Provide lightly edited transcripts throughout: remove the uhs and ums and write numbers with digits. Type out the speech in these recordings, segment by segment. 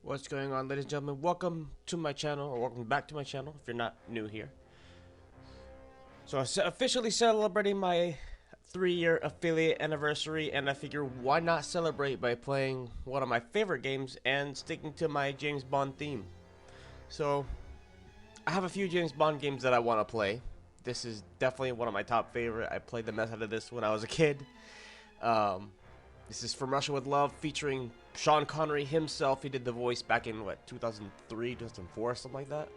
What's going on, ladies and gentlemen? Welcome to my channel, or welcome back to my channel if you're not new here. So I'm officially celebrating my 3-year affiliate anniversary, and I figure why not celebrate by playing one of my favorite games and sticking to my James Bond theme. So I have a few James Bond games that I want to play. This is definitely one of my top favorite. I played the mess out of this when I was a kid. This is From Russia with Love, featuring Sean Connery himself. He did the voice back in, what, 2003, 2004, something like that.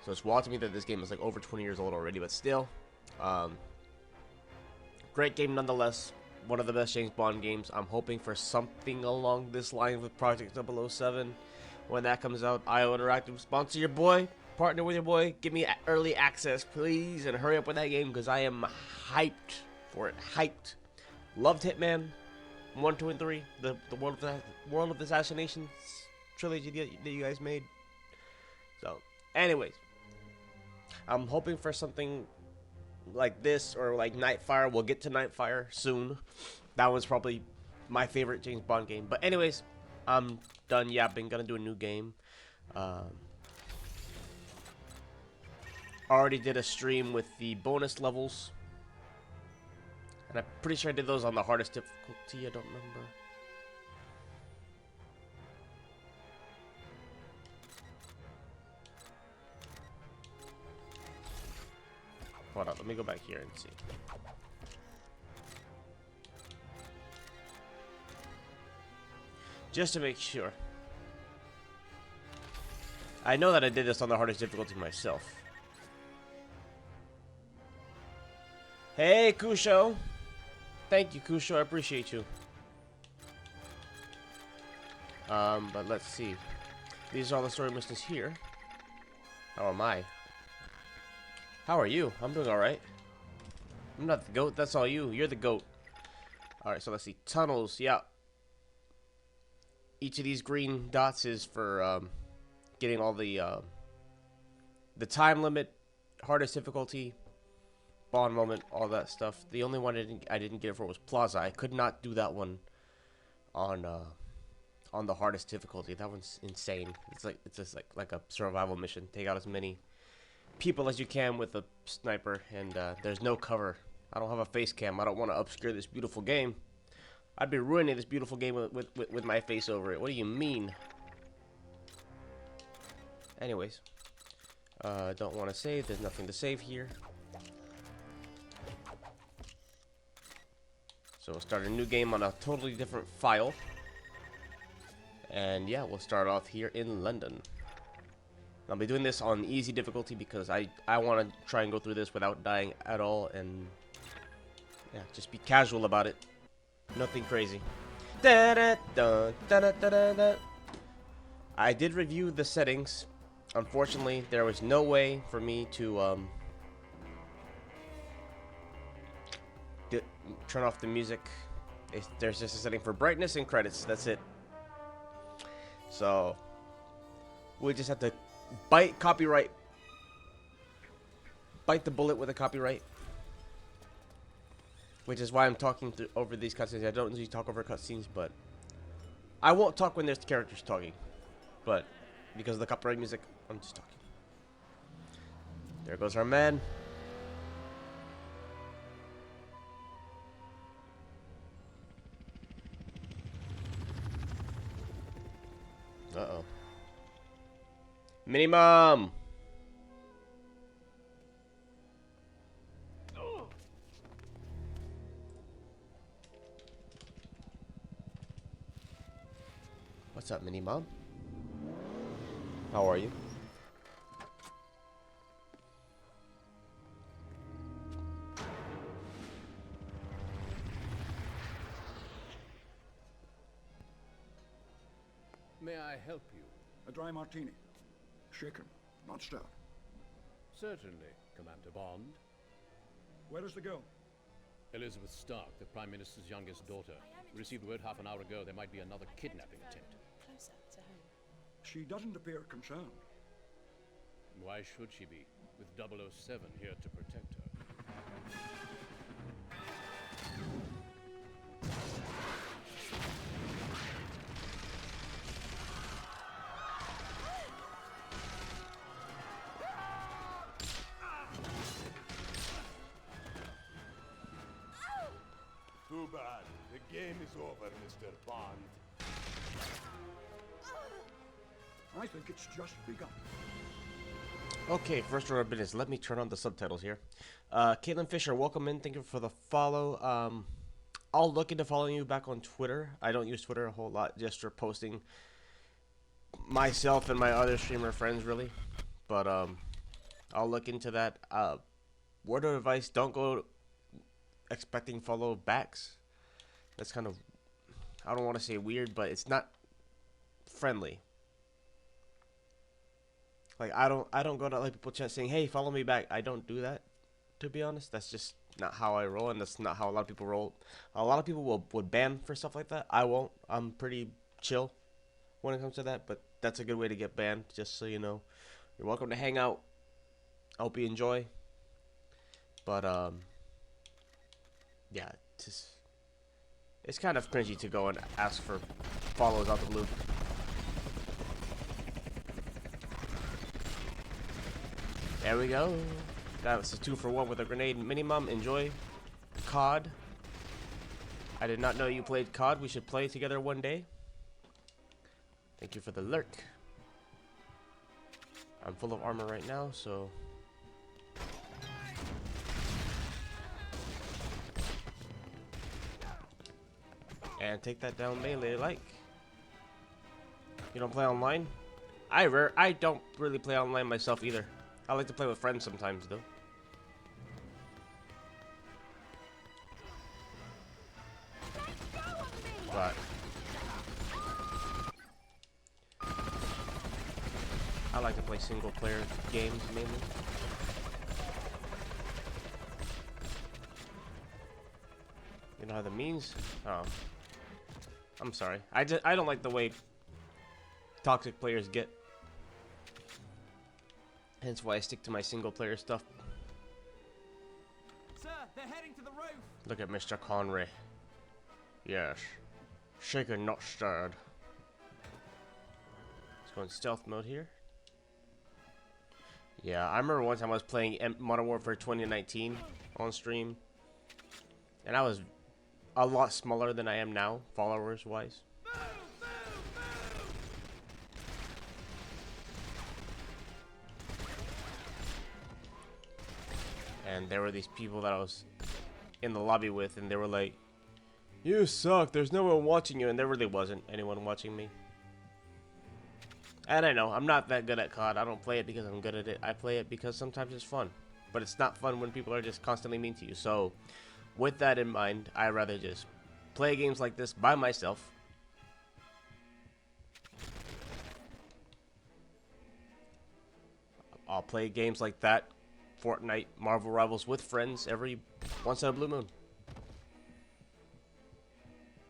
So it's wild to me that this game is like over 20 years old already, but still. Great game nonetheless. One of the best James Bond games. I'm hoping for something along this line with Project 007. When that comes out, IO Interactive, sponsor your boy, partner with your boy, give me early access, please, and hurry up with that game, because I am hyped for it. Hyped. Loved Hitman 1, 2, and 3. The World of Assassinations trilogy that you guys made. So, anyways, I'm hoping for something like this or like Nightfire. We'll get to Nightfire soon. That one's probably my favorite James Bond game. But anyways, I'm done yapping. Gonna do a new game. Already did a stream with the bonus levels. And I'm pretty sure I did those on the hardest difficulty. I don't remember. Hold on, let me go back here and see. Just to make sure. I know that I did this on the hardest difficulty myself. Hey, Kusho. Thank you, Kusho. I appreciate you. But let's see. These are all the story missions here. How am I? How are you? I'm doing alright. I'm not the goat. That's all you. You're the goat. Alright, so let's see. Tunnels. Yeah. Each of these green dots is for getting all the time limit, hardest difficulty, Bond moment, all that stuff. The only one I didn't get it for was Plaza. I could not do that one on the hardest difficulty. That one's insane. It's just like a survival mission. Take out as many people as you can with a sniper, and there's no cover. I don't have a face cam. I don't want to obscure this beautiful game. I'd be ruining this beautiful game with my face over it. What do you mean? Anyways, don't want to save. There's nothing to save here. So we'll start a new game on a totally different file. And yeah, we'll start off here in London. I'll be doing this on easy difficulty because I want to try and go through this without dying at all, and yeah, just be casual about it. Nothing crazy. I did review the settings. Unfortunately, there was no way for me to turn off the music. There's just a setting for brightness and credits. That's it. So we just have to bite the bullet with a copyright, which is why I'm talking over these cutscenes. I don't usually talk over cutscenes, but I won't talk when there's characters talking, but because of the copyright music, I'm just talking. There goes our man. Uh-oh. Minimum. What's up, Minimum? How are you? May I help you? A dry martini. Shaken, not stirred. Certainly, Commander Bond. Where is the girl? Elizabeth Stark, the Prime Minister's youngest daughter. We received word half an hour ago there might be another kidnapping attempt. Closer to home. She doesn't appear concerned. Why should she be, with 007 here to protect her? Too bad. The game is over, Mr. Bond. I think it's just begun. Okay, first order of business. Let me turn on the subtitles here. Caitlin Fisher, welcome in. Thank you for the follow. I'll look into following you back on Twitter. I don't use Twitter a whole lot, just for posting myself and my other streamer friends, really. But I'll look into that. Word of advice: don't go expecting follow backs. That's kind of, I don't want to say weird, but it's not friendly. Like I don't go to like people chat saying, "Hey, follow me back." I don't do that, to be honest. That's just not how I roll, and that's not how a lot of people roll. A lot of people would ban for stuff like that. I won't. I'm pretty chill when it comes to that, but that's a good way to get banned, just so you know. You're welcome to hang out. I hope you enjoy. But yeah, it's kind of cringy to go and ask for follows out the blue. There we go. That was a 2-for-1 with a grenade minimum. Enjoy. COD. I did not know you played COD. We should play together one day. Thank you for the lurk. I'm full of armor right now, so... And take that down melee like. You don't play online? I don't really play online myself either. I like to play with friends sometimes though. But I like to play single player games mainly. You know how that means? Oh. I'm sorry. I don't like the way toxic players get. Hence why I stick to my single player stuff. Sir, they're heading to the roof. Look at Mr. Connery. Yes. Shaken, not stirred. Let's go in stealth mode here. Yeah, I remember one time I was playing Modern Warfare 2019 on stream. And I was a lot smaller than I am now, followers wise. And there were these people that I was in the lobby with, and they were like, "You suck, there's no one watching you," and there really wasn't anyone watching me. And I know, I'm not that good at COD. I don't play it because I'm good at it. I play it because sometimes it's fun. But it's not fun when people are just constantly mean to you. So, with that in mind, I'd rather just play games like this by myself. I'll play games like that, Fortnite, Marvel Rivals with friends every once in a blue moon.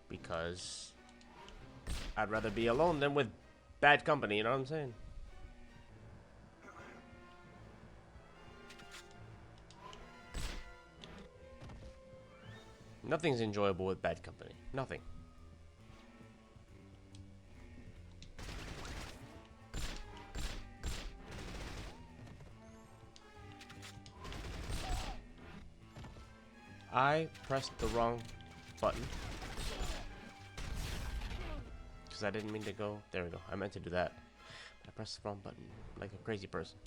Because I'd rather be alone than with bad company, you know what I'm saying? Nothing's enjoyable with bad company. Nothing. I pressed the wrong button. Because I didn't mean to go. There we go. I meant to do that. I pressed the wrong button like a crazy person.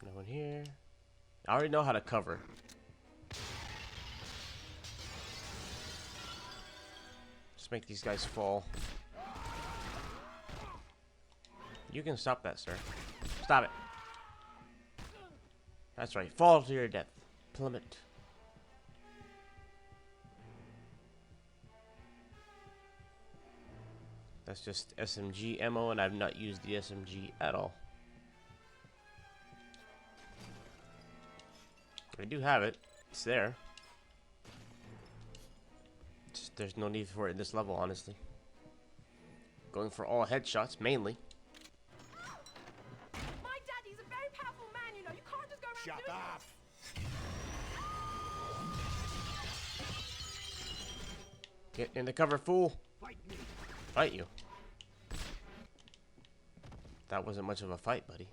No one here. I already know how to cover. Just make these guys fall. You can stop that, sir. Stop it. That's right. Fall to your death. Plummet. That's just SMG ammo, and I've not used the SMG at all. I do have it. It's there. Just, there's no need for it in this level, honestly. Going for all headshots, mainly. My daddy's a very powerful man, you know. You can't just go around Shut doing up! Get in the cover, fool. Fight me. Fight you. That wasn't much of a fight, buddy.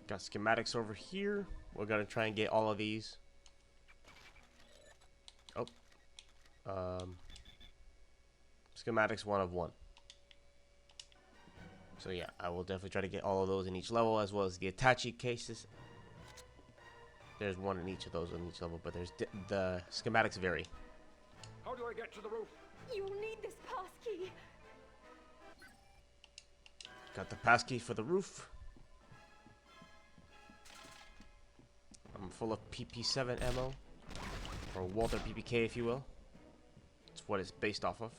Got schematics over here. We're gonna try and get all of these. Oh. Schematics 1 of 1. So yeah, I will definitely try to get all of those in each level, as well as the attaché cases. There's one in each of those on each level, but the schematics vary. How do I get to the roof? You'll need this pass key. Got the passkey for the roof. I'm full of PP7 ammo, or Walther PPK, if you will. It's what it's based off of.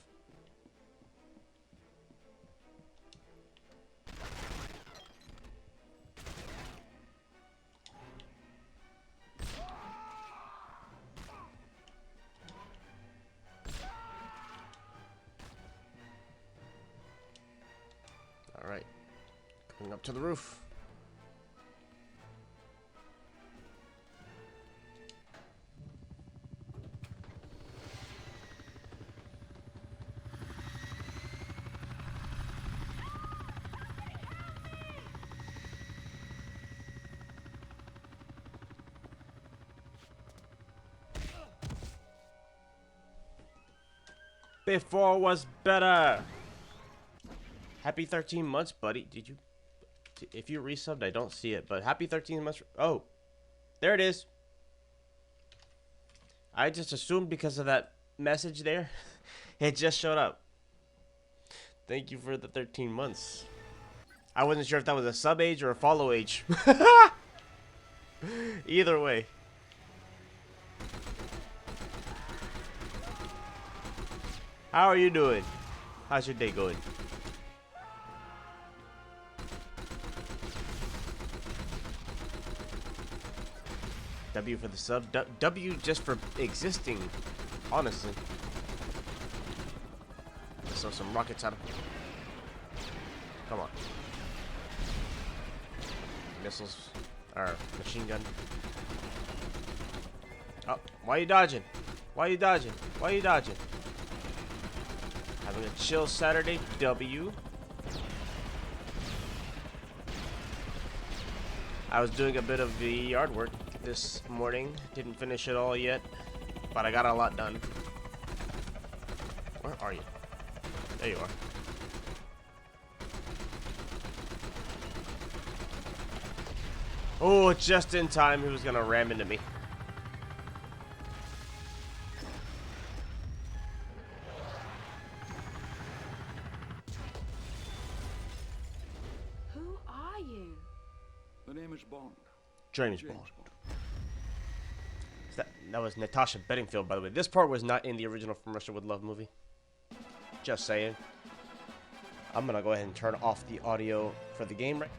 Alright, going up to the roof. Before was better. Happy 13 months, buddy. Did you? If you resubbed, I don't see it, but happy 13 months. Oh, there it is. I just assumed because of that message there, it just showed up. Thank you for the 13 months. I wasn't sure if that was a sub age or a follow age. Either way. How are you doing? How's your day going? W for the sub. W just for existing, honestly. Let's throw some rockets at him. Come on. Missiles. Or machine gun. Oh, why are you dodging? Why are you dodging? Why are you dodging? Having a chill Saturday, W. I was doing a bit of the yard work this morning. Didn't finish it all yet, but I got a lot done. Where are you? There you are. Oh, just in time. He was gonna ram into me. Who are you? The name is Bond. James Bond. That was Natasha Bedingfield, by the way. This part was not in the original From Russia with Love movie. Just saying. I'm gonna go ahead and turn off the audio for the game right.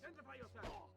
Identify yourself!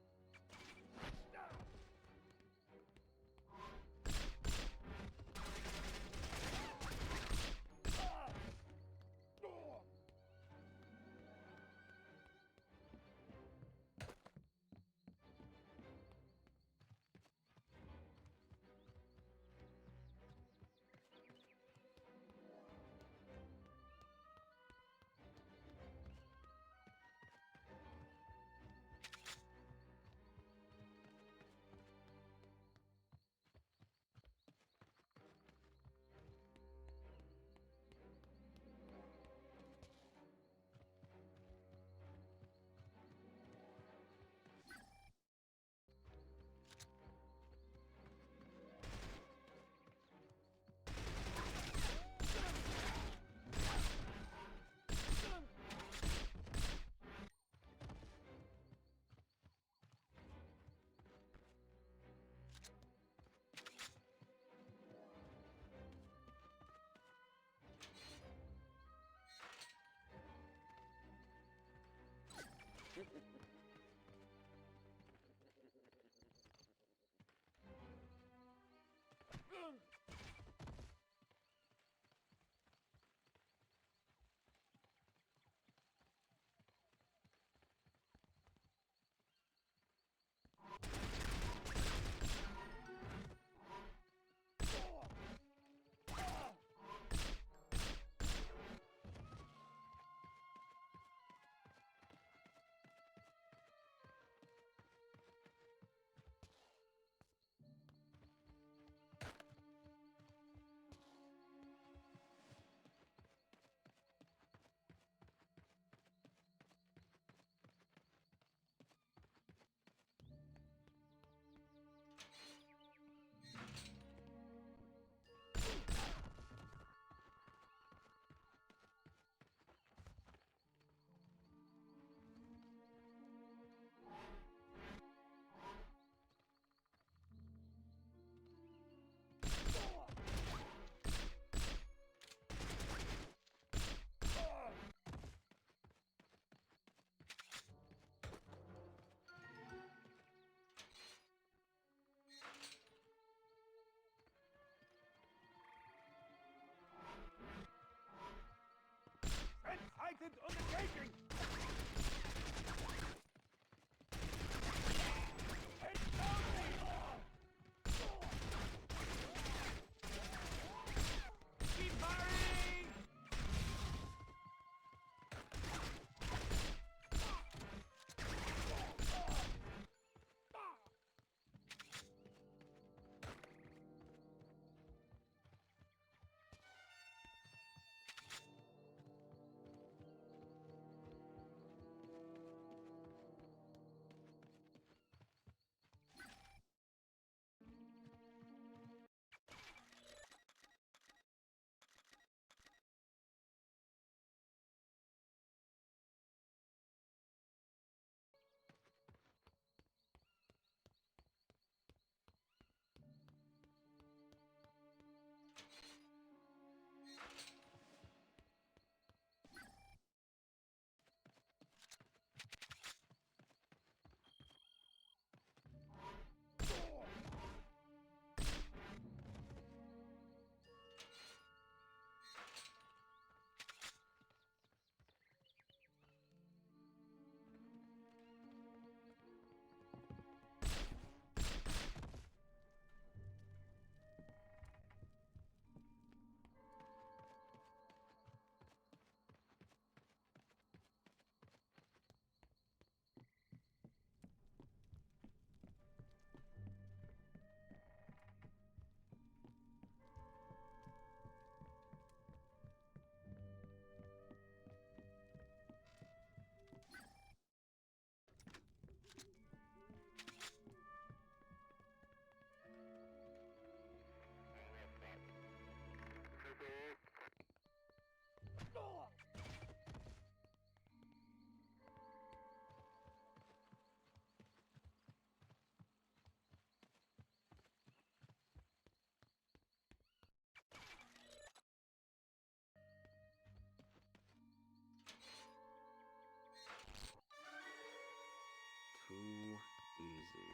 Too easy.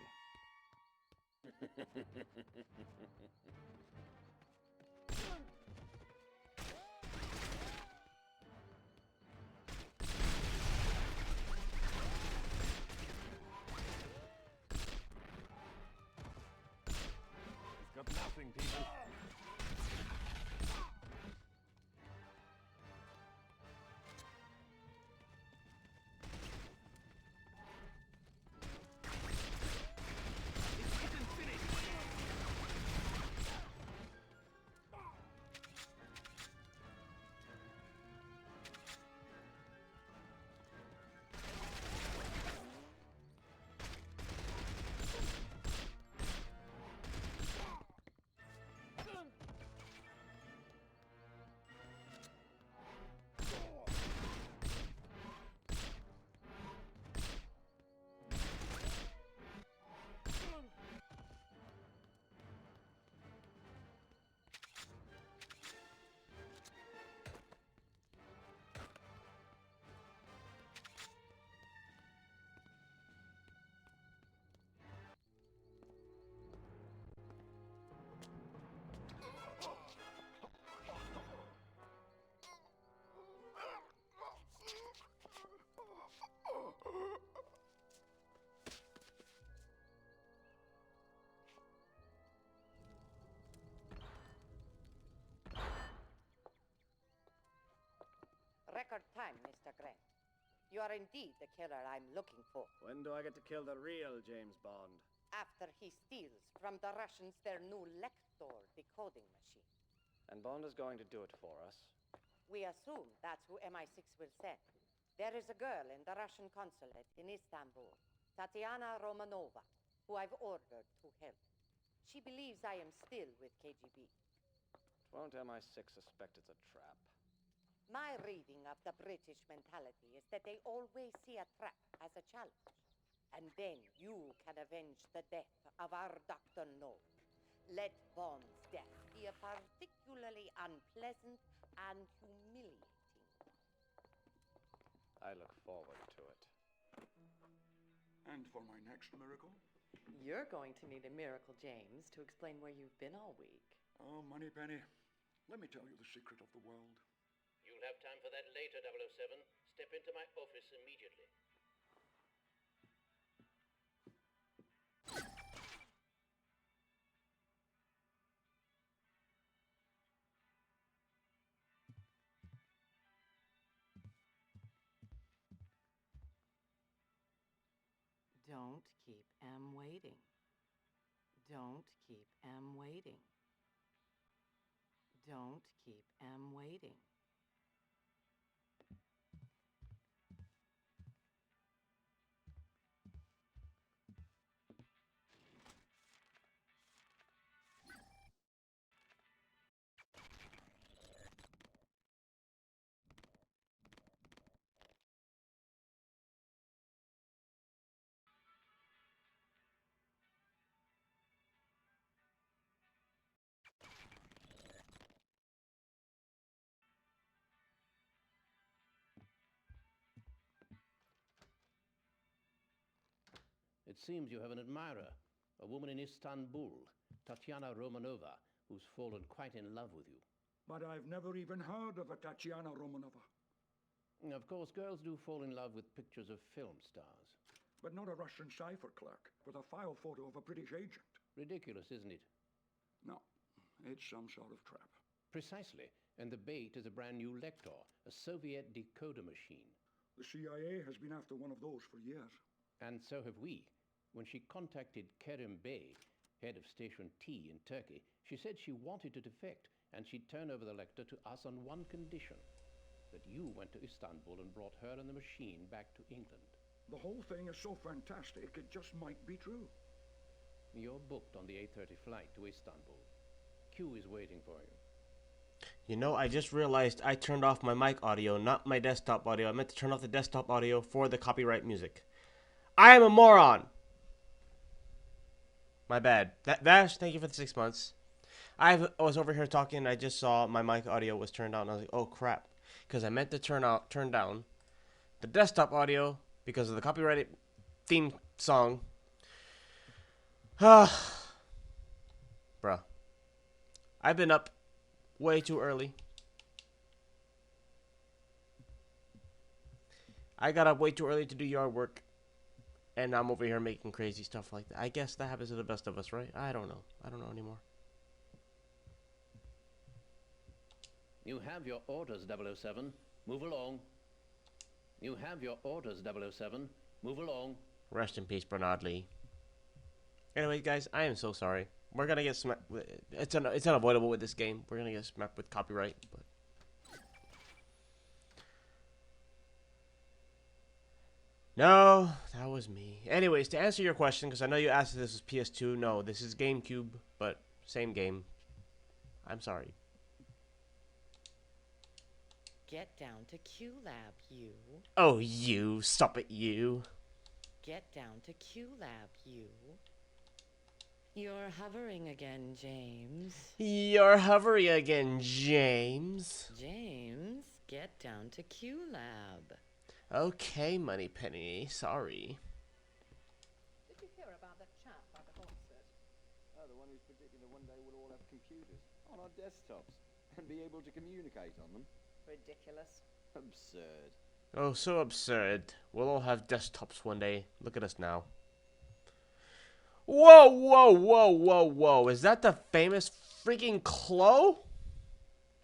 It's got nothing, people. Record time, Mr. Grant. You are indeed the killer I'm looking for. When do I get to kill the real James Bond? After he steals from the Russians their new Lector decoding machine. And Bond is going to do it for us. We assume that's who MI6 will send. There is a girl in the Russian consulate in Istanbul, Tatiana Romanova, who I've ordered to help. She believes I am still with KGB. Won't MI6 suspect it's a trap? My reading of the British mentality is that they always see a trap as a challenge. And then you can avenge the death of our Dr. No. Let Bond's death be a particularly unpleasant and humiliating. I look forward to it. And for my next miracle? You're going to need a miracle, James, to explain where you've been all week. Oh, Moneypenny, let me tell you the secret of the world. You'll have time for that later, 007. Step into my office immediately. Don't keep M waiting. Don't keep M waiting. Don't keep M waiting. It seems you have an admirer, a woman in Istanbul, Tatiana Romanova, who's fallen quite in love with you. But I've never even heard of a Tatiana Romanova. Of course, girls do fall in love with pictures of film stars. But not a Russian cipher clerk with a file photo of a British agent. Ridiculous, isn't it? No, it's some sort of trap. Precisely. And the bait is a brand new Lector, a Soviet decoder machine. The CIA has been after one of those for years. And so have we. When she contacted Kerim Bey, head of Station T in Turkey, she said she wanted to defect, and she'd turn over the Lector to us on one condition: that you went to Istanbul and brought her and the machine back to England. The whole thing is so fantastic, it just might be true. You're booked on the 8:30 flight to Istanbul. Q is waiting for you. You know, I just realized I turned off my mic audio, not my desktop audio. I meant to turn off the desktop audio for the copyright music. I am a moron! My bad. Vash, thank you for the 6 months. I was over here talking and I just saw my mic audio was turned on. I was like, oh crap. Because I meant to turn down the desktop audio because of the copyrighted theme song. Bruh. I've been up way too early. I got up way too early to do yard work. And I'm over here making crazy stuff like that. I guess that happens to the best of us, right? I don't know. I don't know anymore. You have your orders, 007. Move along. You have your orders, 007. Move along. Rest in peace, Bernard Lee. Anyway, guys, I am so sorry. We're gonna get smacked. It's unavoidable with this game. We're gonna get smacked with copyright. But no, that was me. Anyways, to answer your question, because I know you asked if this was PS2. No, this is GameCube, but same game. I'm sorry. Get down to Q-Lab, you. Oh, you. Stop it, you. Get down to Q-Lab, you. You're hovering again, James. You're hovering again, James. James, get down to Q-Lab. Okay, Moneypenny. Sorry. Did you hear about that chap by the concert? Oh, the one who's predicting that one day we'll all have computers on our desktops and be able to communicate on them. Ridiculous. Absurd. Oh, so absurd. We'll all have desktops one day. Look at us now. Whoa, whoa, whoa, whoa, whoa. Is that the famous freaking Chloe?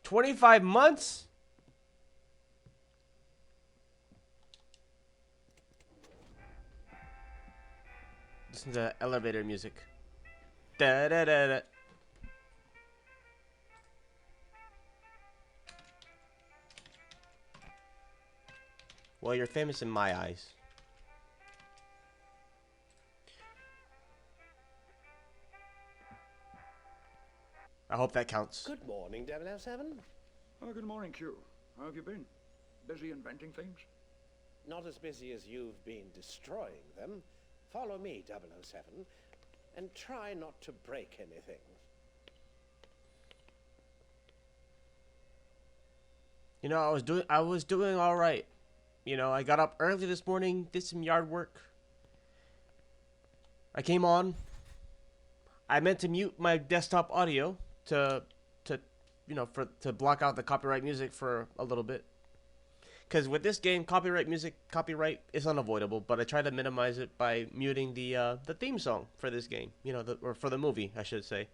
25 months? Listen to elevator music. Da da da da. Well, you're famous in my eyes. I hope that counts. Good morning, 007. Oh, good morning, Q. How have you been? Busy inventing things? Not as busy as you've been destroying them. Follow me, 007, and try not to break anything. You know, I was doing all right. You know, I got up early this morning, did some yard work. I came on. I meant to mute my desktop audio to block out the copyright music for a little bit. Because with this game, copyright is unavoidable, but I try to minimize it by muting the theme song for this game. You know, or for the movie, I should say.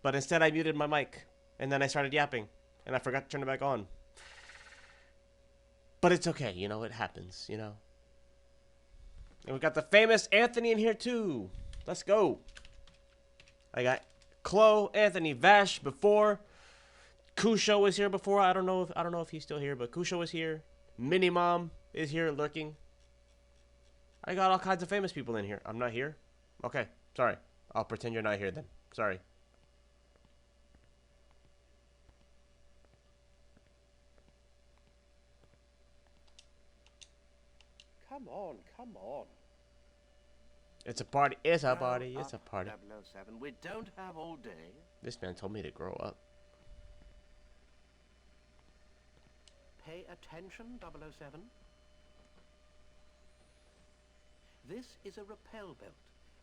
But instead, I muted my mic, and then I started yapping, and I forgot to turn it back on. But it's okay, you know, it happens, you know. And we got the famous Anthony in here too. Let's go. I got Chloe, Anthony, Vash before. Kusho was here before. I don't know if he's still here, but Kusho is here. Minimom is here lurking. I got all kinds of famous people in here. I'm not here? Okay, sorry. I'll pretend you're not here then. Sorry. Come on, come on. It's a party. It's a party. It's a party. 007, we don't have all day. This man told me to grow up. Pay attention, 007. This is a rappel belt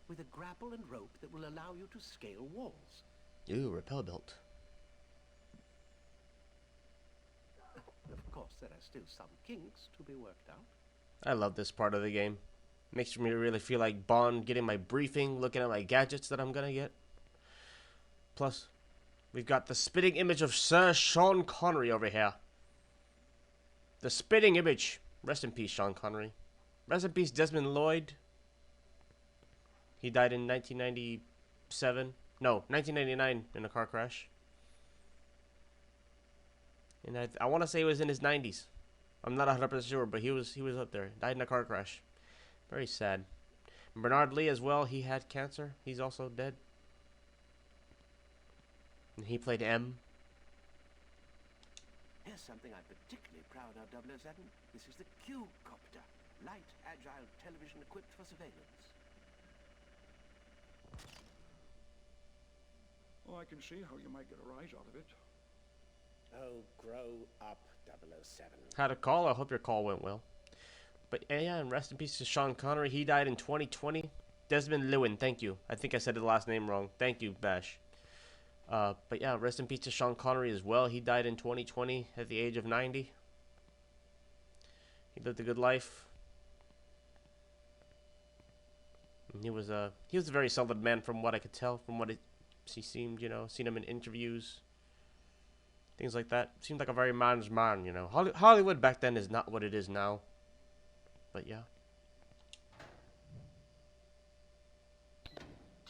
with a grapple and rope that will allow you to scale walls. Ooh, rappel belt. Of course, there are still some kinks to be worked out. I love this part of the game. Makes me really feel like Bond getting my briefing, looking at my gadgets that I'm gonna get. Plus, we've got the spitting image of Sir Sean Connery over here. The spitting image. Rest in peace, Sean Connery. Rest in peace, Desmond Lloyd. He died in 1997. No, 1999 in a car crash. And I want to say he was in his 90s. I'm not 100% sure, but he was up there. Died in a car crash. Very sad. Bernard Lee as well. He had cancer. He's also dead. And he played M. Here's something I'm particularly proud of, 007. This is the Q-copter. Light, agile television equipped for surveillance. Oh, I can see how you might get a rise out of it. Oh, grow up, 007. Had a call. I hope your call went well. But yeah, and rest in peace to Sean Connery. He died in 2020. Desmond Llewellyn, thank you. I think I said the last name wrong. Thank you, Bash. But yeah, rest in peace to Sean Connery as well. He died in 2020 at the age of 90. He lived a good life. And he was a very solid man from what I could tell, from what he seemed, you know, seen him in interviews, things like that. Seemed like a very man's man, you know. Hollywood back then is not what it is now. But yeah.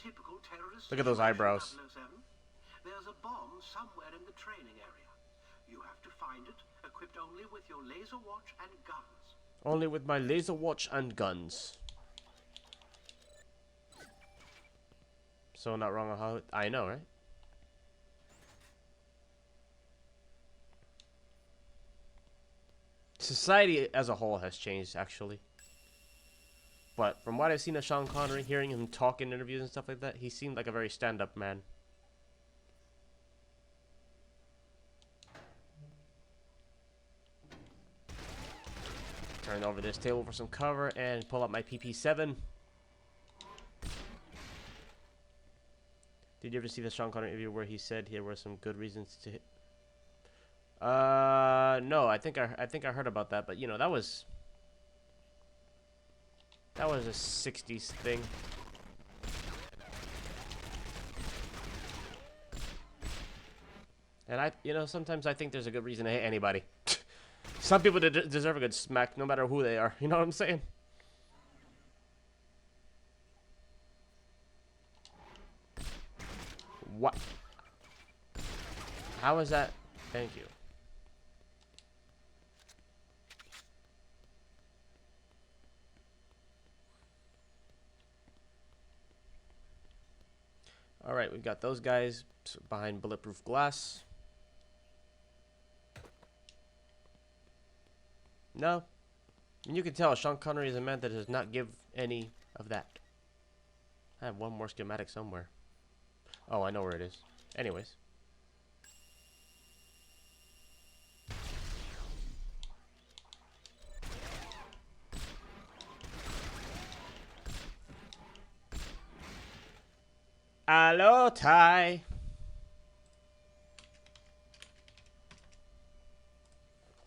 Typical terrorist. Look at those eyebrows. 007. There's a bomb somewhere in the training area. You have to find it, equipped only with your laser watch and guns. Only with my laser watch and guns. So not wrong on how I know, right? Society as a whole has changed, actually. But from what I've seen of Sean Connery, hearing him talk in interviews and stuff like that, he seemed like a very stand-up man. Turn over this table for some cover and pull up my PP7. Did you ever see the Sean Connery interview where he said there were some good reasons to hit? No, I think I heard about that, but you know, that was a 60s thing. And you know, sometimes I think there's a good reason to hate anybody. Some people deserve a good smack, no matter who they are. You know what I'm saying? What? How is that? Thank you. Alright, we've got those guys behind bulletproof glass. No. And you can tell Sean Connery is a man that does not give any of that. I have one more schematic somewhere. Oh, I know where it is. Anyways. Hello, Ty.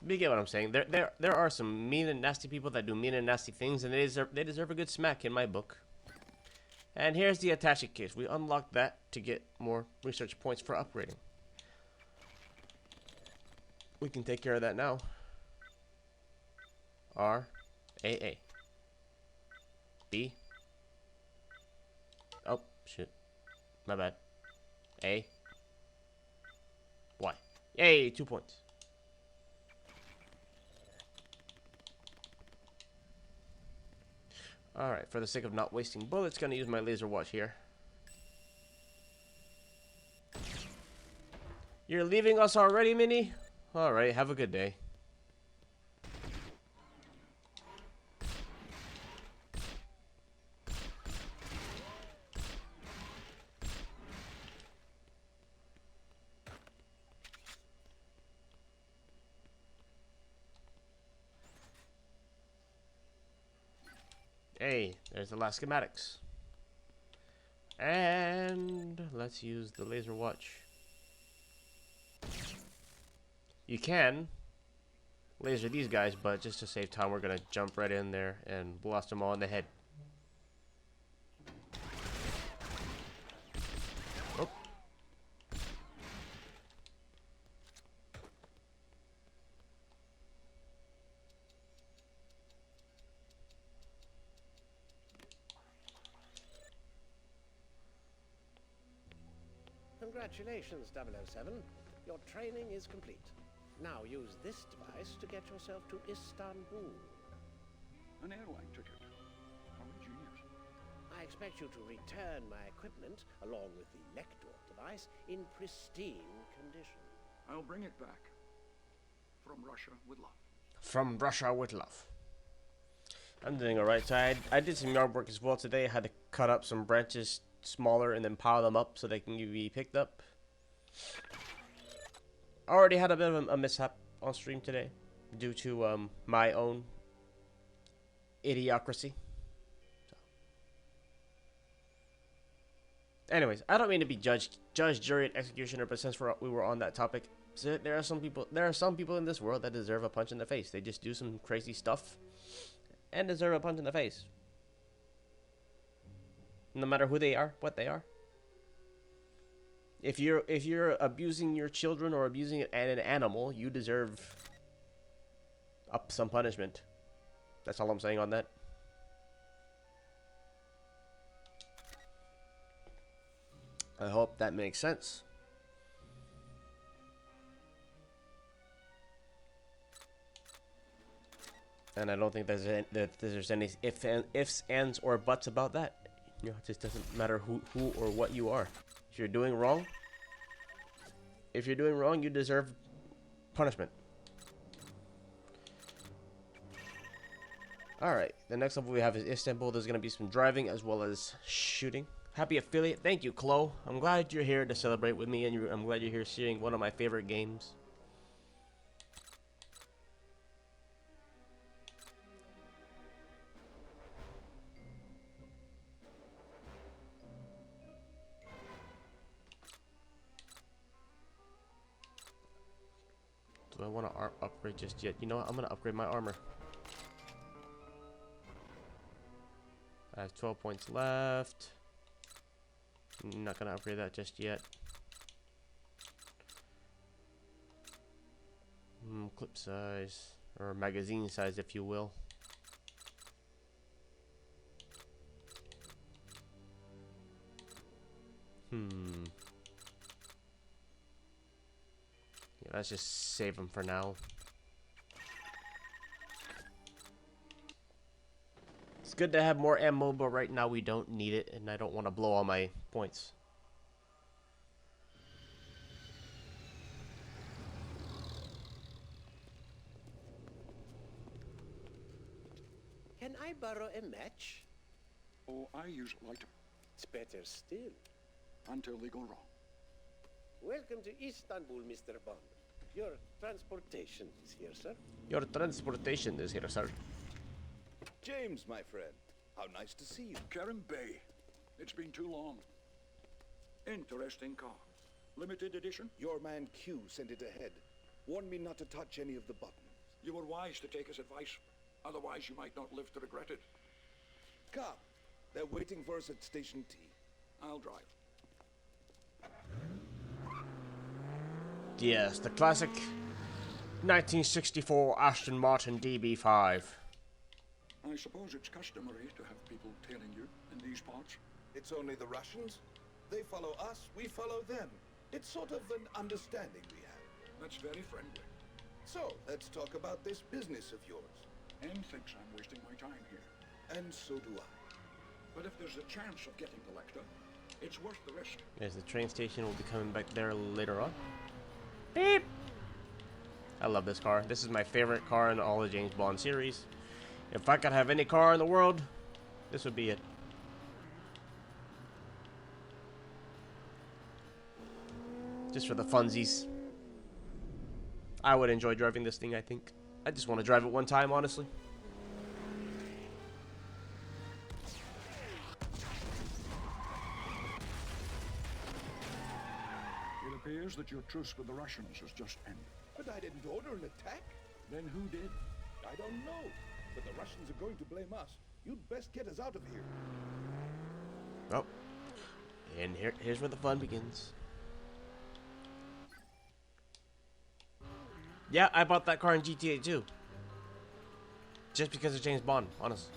You get what I'm saying. There are some mean and nasty people that do mean and nasty things, and they deserve a good smack in my book. And here's the attaché case. We unlocked that to get more research points for upgrading. We can take care of that now. R, A, A. B. Oh, shit. My bad. A. Y. Yay, 2 points. Alright, for the sake of not wasting bullets, gonna use my laser watch here. You're leaving us already, Minnie? Alright, have a good day. Hey, there's the last schematics. And let's use the laser watch. You can laser these guys, but just to save time, we're gonna jump right in there and blast them all in the head. Oh. Congratulations, 007. Your training is complete. Now use this device to get yourself to Istanbul. An airline ticket. How ingenious. I expect you to return my equipment, along with the Lector device, in pristine condition. I'll bring it back. From Russia with love. From Russia with love. I'm doing alright. So I did some yard work as well today. I had to cut up some branches smaller and then pile them up so they can be picked up. I already had a bit of a mishap on stream today due to my own idiocracy. Anyways, I don't mean to be judge, jury, and executioner, but since we were on that topic, so there are some people in this world that deserve a punch in the face. They just do some crazy stuff and deserve a punch in the face. No matter who they are, what they are. If you're abusing your children or abusing an animal, you deserve some punishment. That's all I'm saying on that. I hope that makes sense. And I don't think there's any ifs, ands, or buts about that. You know, it just doesn't matter who or what you are. If you're doing wrong, you deserve punishment. Alright, the next level we have is Istanbul. There's going to be some driving as well as shooting. Happy affiliate. Thank you, Chloe. I'm glad you're here to celebrate with me, and I'm glad you're here seeing one of my favorite games. Do I want to upgrade just yet? You know what? I'm going to upgrade my armor. I have 12 points left. I'm not going to upgrade that just yet. Clip size, or magazine size, if you will. Yeah, let's just save them for now. It's good to have more ammo, but right now we don't need it, and I don't want to blow all my points. Can I borrow a match? Oh, I use a lighter. It's better still. Until they go wrong. Welcome to Istanbul, Mr. Bond. Your transportation is here, sir. Your transportation is here, sir. James, my friend. How nice to see you. Kerim Bey. It's been too long. Interesting car. Limited edition? Your man Q sent it ahead. Warned me not to touch any of the buttons. You were wise to take his advice. Otherwise, you might not live to regret it. Come. They're waiting for us at Station T. I'll drive. Yes, the classic 1964 Aston Martin DB5. I suppose it's customary to have people tailing you in these parts. It's only the Russians. They follow us, we follow them. It's sort of an understanding we have. That's very friendly. So, let's talk about this business of yours. M thinks I'm wasting my time here. And so do I. But if there's a chance of getting the Lecter, it's worth the risk. Yes, the train station will be coming back there later on. Beep! I love this car. This is my favorite car in all the James Bond series. If I could have any car in the world, this would be it. Just for the funsies. I would enjoy driving this thing, I think. I just want to drive it one time, honestly. It appears that your truce with the Russians has just ended. But I didn't order an attack. Then who did? I don't know. But the Russians are going to blame us. You'd best get us out of here. Oh. And here's where the fun begins. Yeah, I bought that car in GTA 2. Just because of James Bond, honestly.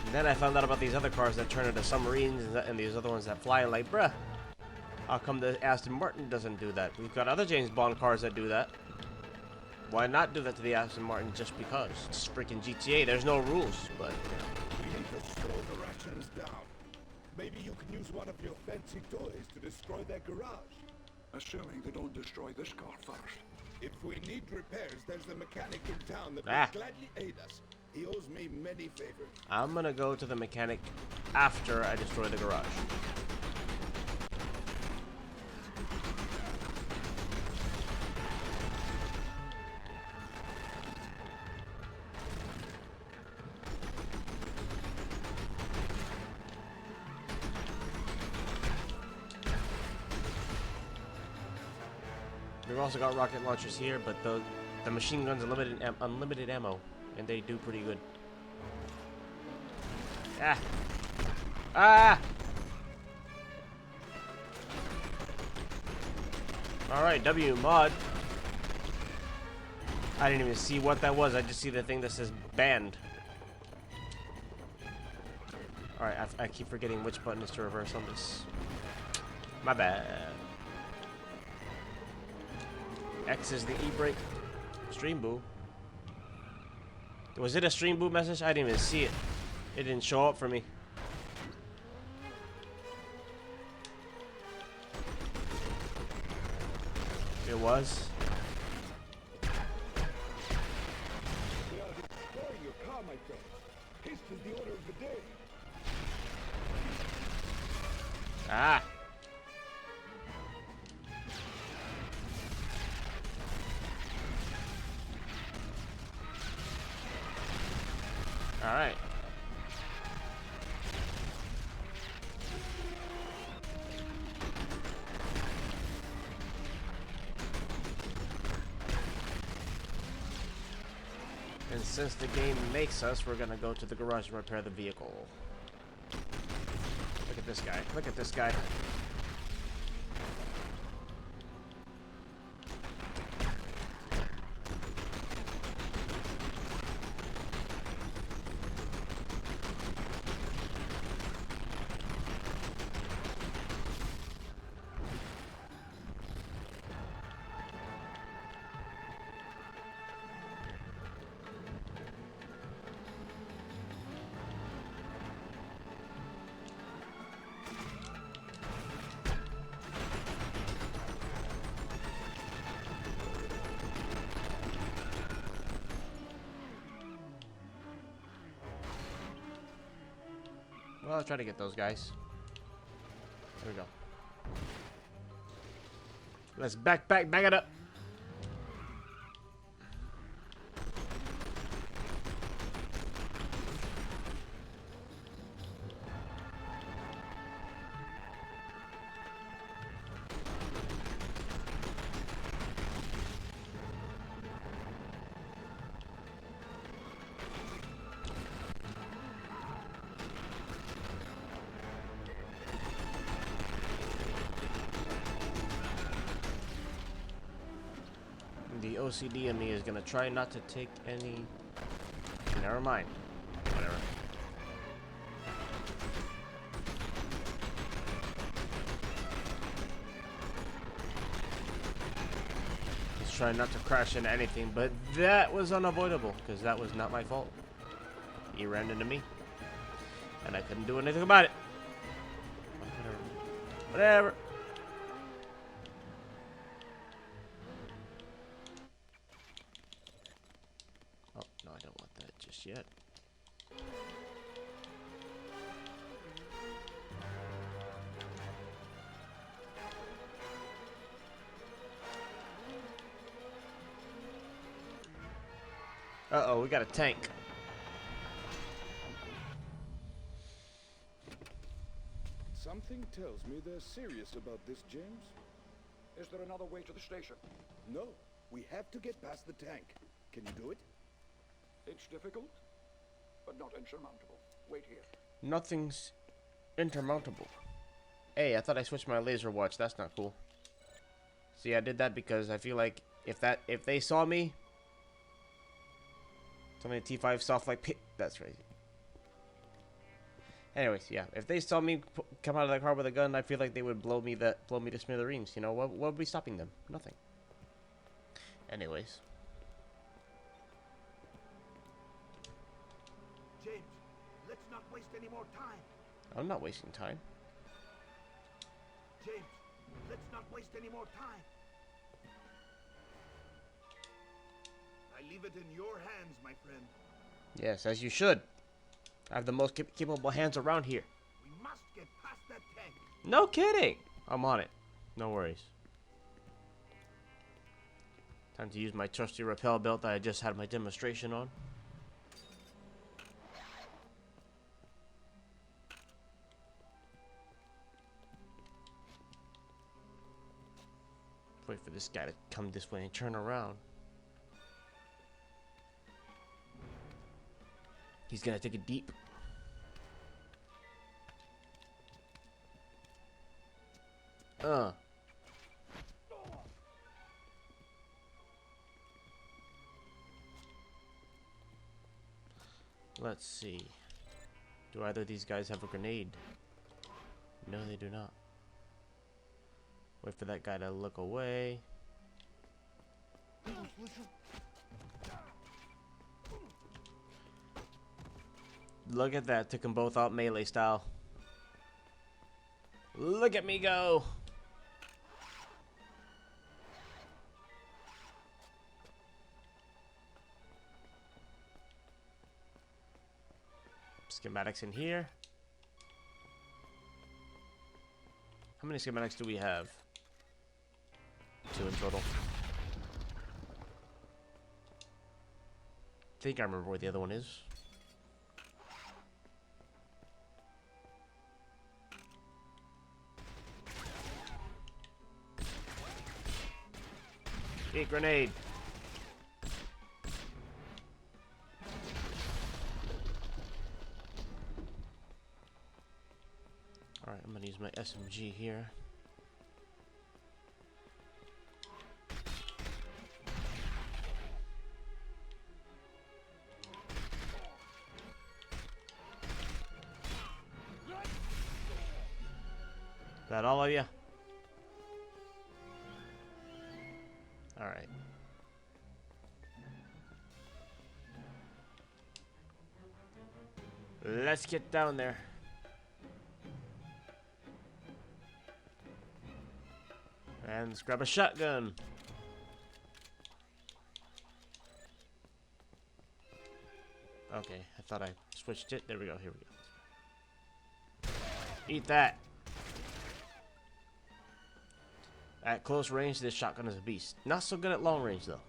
And then I found out about these other cars that turn into submarines and these other ones that fly, like, bruh. How come the Aston Martin doesn't do that? We've got other James Bond cars that do that. Why not do that to the Aston Martin just because? It's freaking GTA, there's no rules, but, you know. We need to slow the Russians down. Maybe you can use one of your fancy toys to destroy their garage. Assuming they don't destroy this car first. If we need repairs, there's a mechanic in town that will gladly aid us. He owes me many favors. I'm gonna go to the mechanic after I destroy the garage. We've also got rocket launchers here, but the machine guns are unlimited ammo, and they do pretty good. Ah! Ah! Alright, W mod. I didn't even see what that was. I just see the thing that says banned. Alright, I keep forgetting which button is to reverse on this. My bad. X is the e-brake. Stream boo. Was it a stream boo message? I didn't even see it. It didn't show up for me. It was. They are destroying your car, my friend. Haste is the order of the day. Ah. All right. And since the game makes us, we're gonna go to the garage and repair the vehicle. Look at this guy. Look at this guy. Well, I'll try to get those guys. There we go. Let's back it up. The OCD in me is gonna try not to take any. Never mind. Whatever. Just trying not to crash into anything, but that was unavoidable because that was not my fault. He ran into me, and I couldn't do anything about it. Whatever. Yet. Uh-oh, we got a tank. Something tells me they're serious about this, James. Is there another way to the station? No, we have to get past the tank. Can you do it? It's difficult, but not insurmountable. Wait here. Nothing's insurmountable. Hey, I thought I switched my laser watch. That's not cool. See, I did that because I feel like if they saw me, something T5 soft like pit. That's crazy. Anyways, yeah, if they saw me come out of that car with a gun, I feel like they would blow me to smithereens. You know, what would be stopping them? Nothing. Anyways. James, let's not waste any more time. I'm not wasting time. James, let's not waste any more time. I leave it in your hands, my friend. Yes, as you should. I have the most capable hands around here. We must get past that tank. No kidding. I'm on it. No worries. Time to use my trusty rappel belt that I just had my demonstration on. Wait for this guy to come this way and turn around. He's gonna take it deep. Let's see. Do either of these guys have a grenade? No, they do not. Wait for that guy to look away. Look at that. Took them both out melee style. Look at me go. Schematics in here. How many schematics do we have? 2 in total. I think I remember where the other one is. Eat grenade. Alright, I'm gonna use my SMG here. That all of you? Alright. Let's get down there. And let's grab a shotgun. Okay, I thought I switched it. There we go. Here we go. Eat that. At close range, this shotgun is a beast. Not so good at long range, though.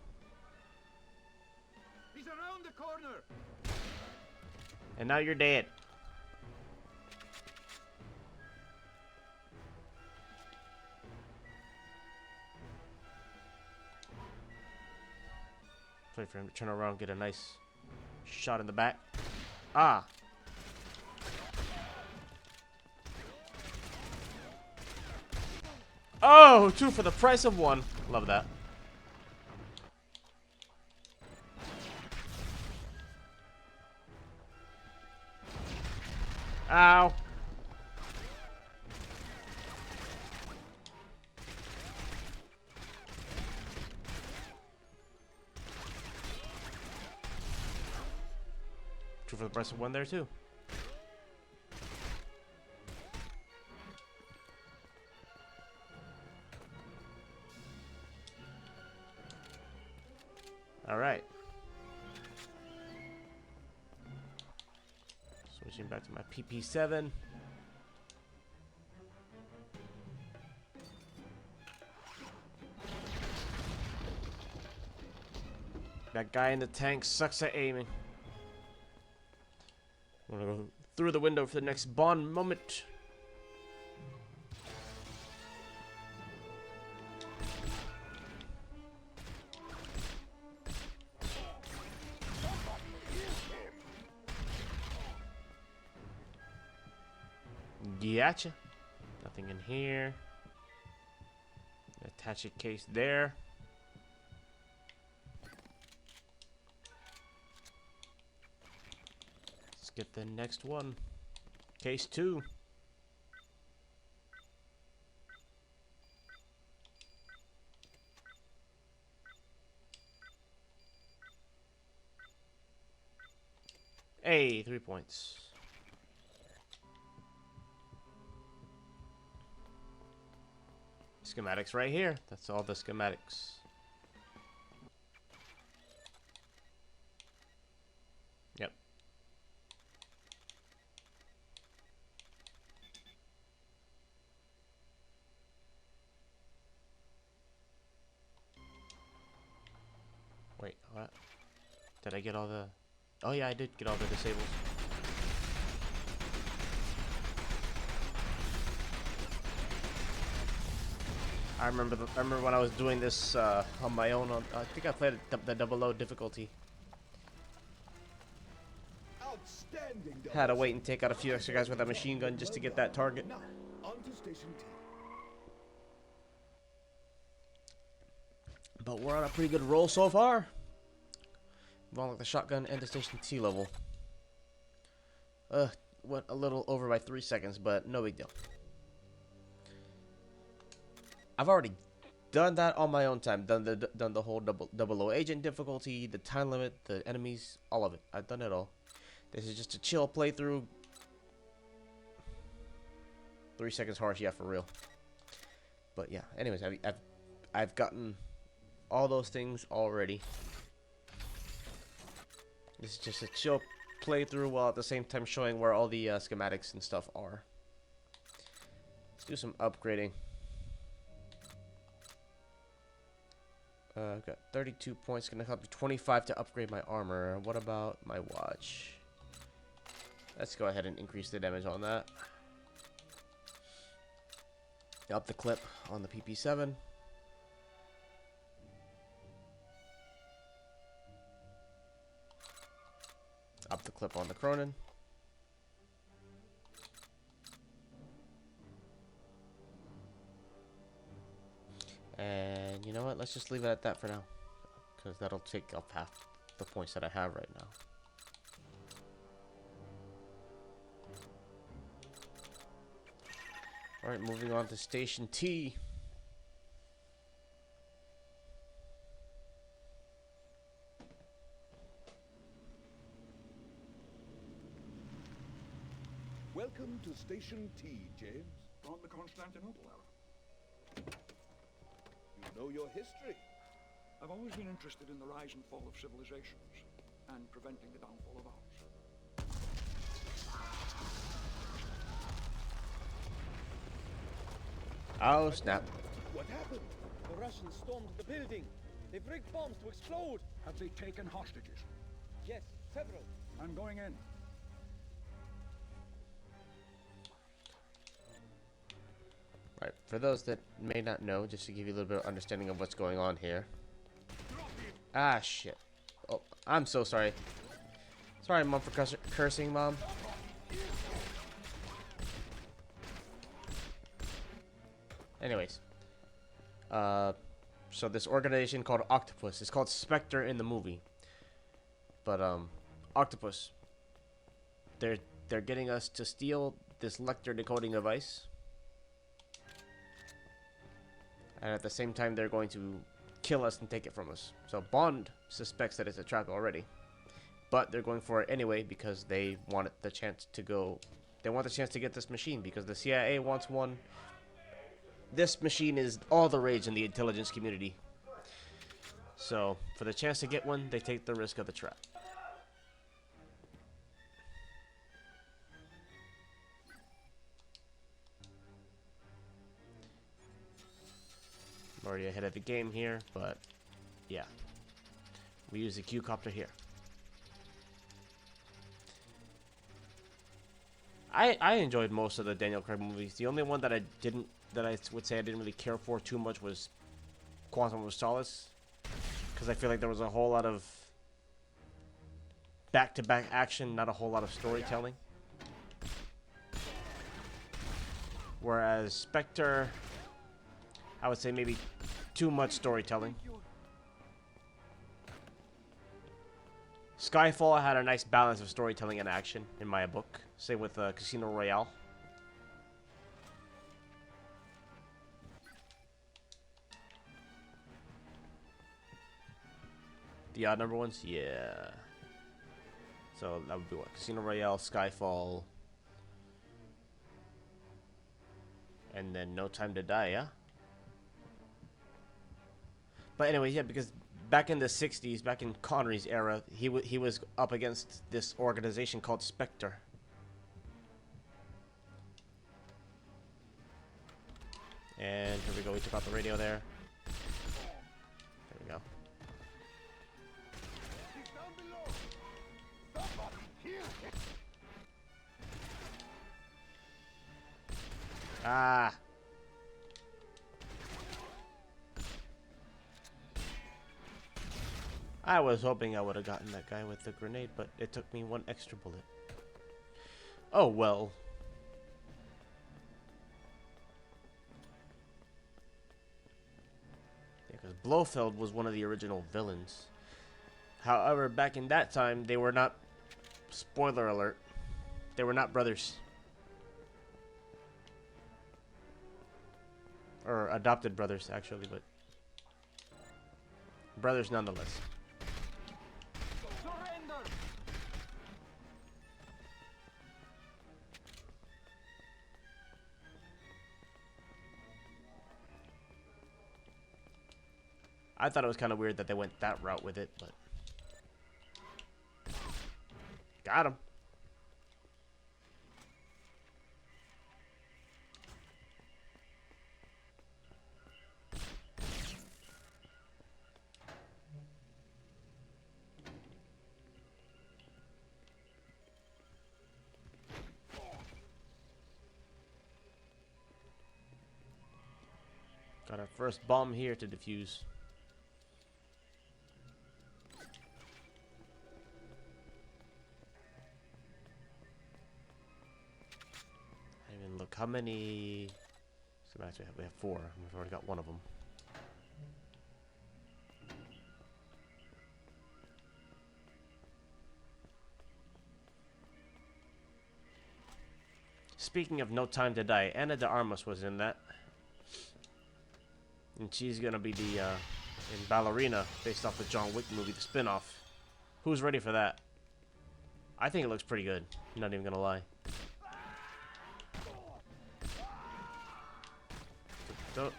He's around the corner. And now you're dead. Wait for him to turn around, get a nice shot in the back. Ah! Oh, 2 for the price of 1. Love that. Ow. True for the price of 1 there too. All right. Switching back to my PP7. That guy in the tank sucks at aiming. I'm gonna go through the window for the next Bond moment. Gotcha. Nothing in here. Attach a case there. Let's get the next one. Case 2. Hey, 3 points. Schematics right here. That's all the schematics. Yep. Wait, what? Did I get all the... Oh yeah, I did get all the disables. I remember when I was doing this on my own. I think I played the double O difficulty. Outstanding. Had to wait and take out a few extra guys with a machine gun just to get that target. Now, on to Station T. But we're on a pretty good roll so far. We've unlocked the shotgun and the Station T level. Went a little over by 3 seconds, but no big deal. I've already done that on my own time. Done the whole double O agent difficulty, the time limit, the enemies, all of it. I've done it all. This is just a chill playthrough. 3 seconds harsh, yeah, for real. But yeah, anyways, I've gotten all those things already. This is just a chill playthrough while at the same time showing where all the schematics and stuff are. Let's do some upgrading. I've got 32 points. Gonna help me 25 to upgrade my armor. What about my watch? Let's go ahead and increase the damage on that. Up the clip on the PP7. Up the clip on the Cronin. And you know what? Let's just leave it at that for now, because that'll take up half the points that I have right now. Alright, moving on to Station T. Welcome to Station T, James. From the Constantinople era. You know your history. I've always been interested in the rise and fall of civilizations and preventing the downfall of ours. Oh, snap. What happened? The Russians stormed the building. They've rigged bombs to explode. Have they taken hostages? Yes, several. I'm going in. Right, for those that may not know, just to give you a little bit of understanding of what's going on here. Ah, shit. Oh, I'm so sorry. Sorry, Mom, for cursing, Mom. Anyways. So this organization called Octopus. It's called Spectre in the movie. But, Octopus. They're getting us to steal this Lecter decoding device. And at the same time, they're going to kill us and take it from us. So Bond suspects that it's a trap already. But they're going for it anyway because they want the chance to go. They want the chance to get this machine because the CIA wants one. This machine is all the rage in the intelligence community. So for the chance to get one, they take the risk of the trap. I'm already ahead of the game here, but yeah. We use the Q-copter here. I enjoyed most of the Daniel Craig movies. The only one that I would say I didn't really care for too much was Quantum of Solace, because I feel like there was a whole lot of back-to-back action, not a whole lot of storytelling. Whereas Spectre, I would say maybe too much storytelling. Skyfall had a nice balance of storytelling and action in my book. Same with Casino Royale. The odd number ones? Yeah. So that would be what? Casino Royale, Skyfall. And then No Time to Die, yeah? But anyway, yeah, because back in the 60s, back in Connery's era, he was up against this organization called Spectre. And here we go, we took out the radio there. There we go. Ah. I was hoping I would have gotten that guy with the grenade, but it took me one extra bullet. Oh well. Yeah, because Blofeld was one of the original villains. However, back in that time, they were not, spoiler alert, they were not brothers. Or adopted brothers, actually, but brothers nonetheless. Surrender! I thought it was kind of weird that they went that route with it, but got him. Got our first bomb here to defuse. I didn't even look how many. So actually, we have 4. We've already got one of them. Speaking of No Time to Die, Anna de Armas was in that. And she's gonna be the in Ballerina, based off the John Wick movie, the spin-off. Who's ready for that? I think it looks pretty good. I'm not even gonna lie.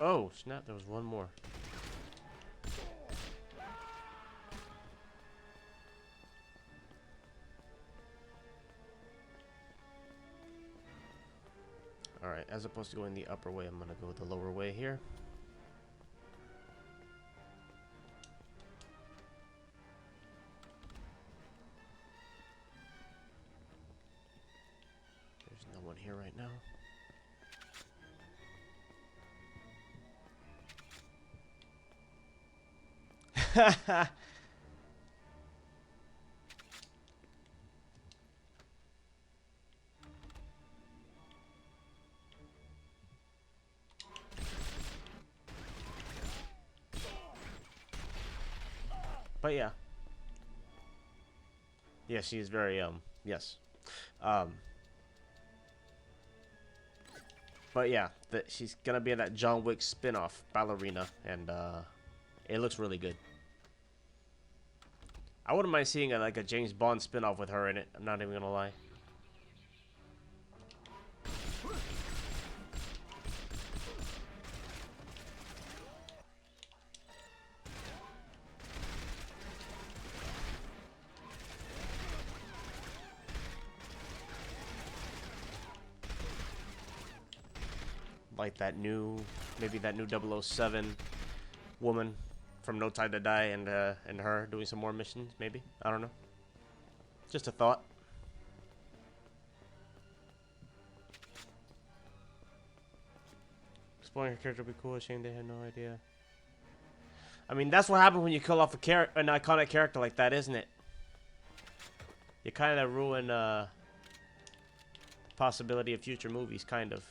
Oh snap! There was one more. All right, as opposed to going the upper way, I'm gonna go the lower way here. Here right now. But yeah. Yeah, she is very yes. But yeah, she's gonna be in that John Wick spin-off, Ballerina, and it looks really good. I wouldn't mind seeing like a James Bond spin-off with her in it. I'm not even gonna lie. Like that new, maybe that new 007 woman from No Time to Die, and her doing some more missions, maybe. I don't know. Just a thought. Exploring her character would be cool. Shame they had no idea. I mean, that's what happens when you kill off an iconic character like that, isn't it? You kind of ruin possibility of future movies, kind of.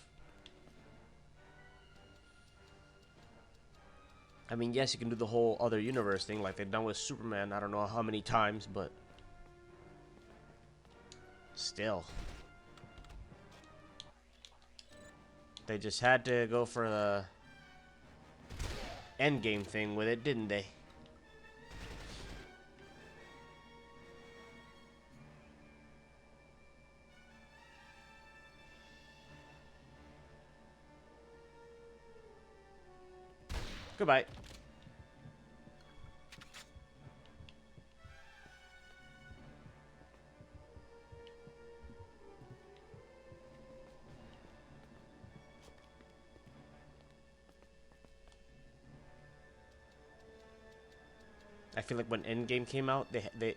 I mean, yes, you can do the whole other universe thing like they've done with Superman. I don't know how many times, but still. They just had to go for the endgame thing with it, didn't they? Goodbye. I feel like when Endgame came out,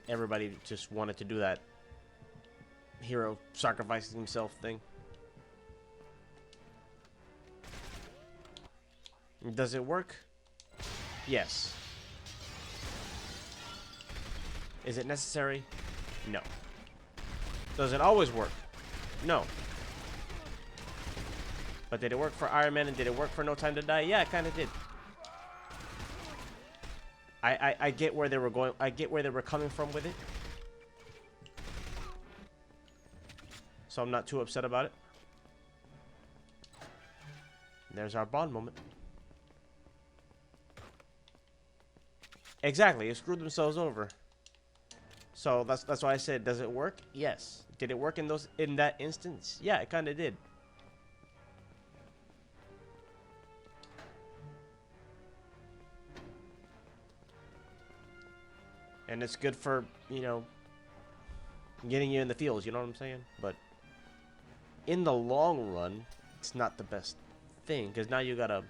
everybody just wanted to do that hero sacrificing himself thing. Does it work? Yes. Is it necessary? No. Does it always work? No. But did it work for Iron Man and did it work for No Time to Die? Yeah, it kind of did. I get where they were going. I get where they were coming from with it. So I'm not too upset about it. There's our Bond moment. Exactly, they screwed themselves over. So that's why I said, does it work? Yes. Did it work in that instance? Yeah, it kind of did. And it's good for, you know, getting you in the fields, you know what I'm saying? But in the long run, it's not the best thing, because now you gotta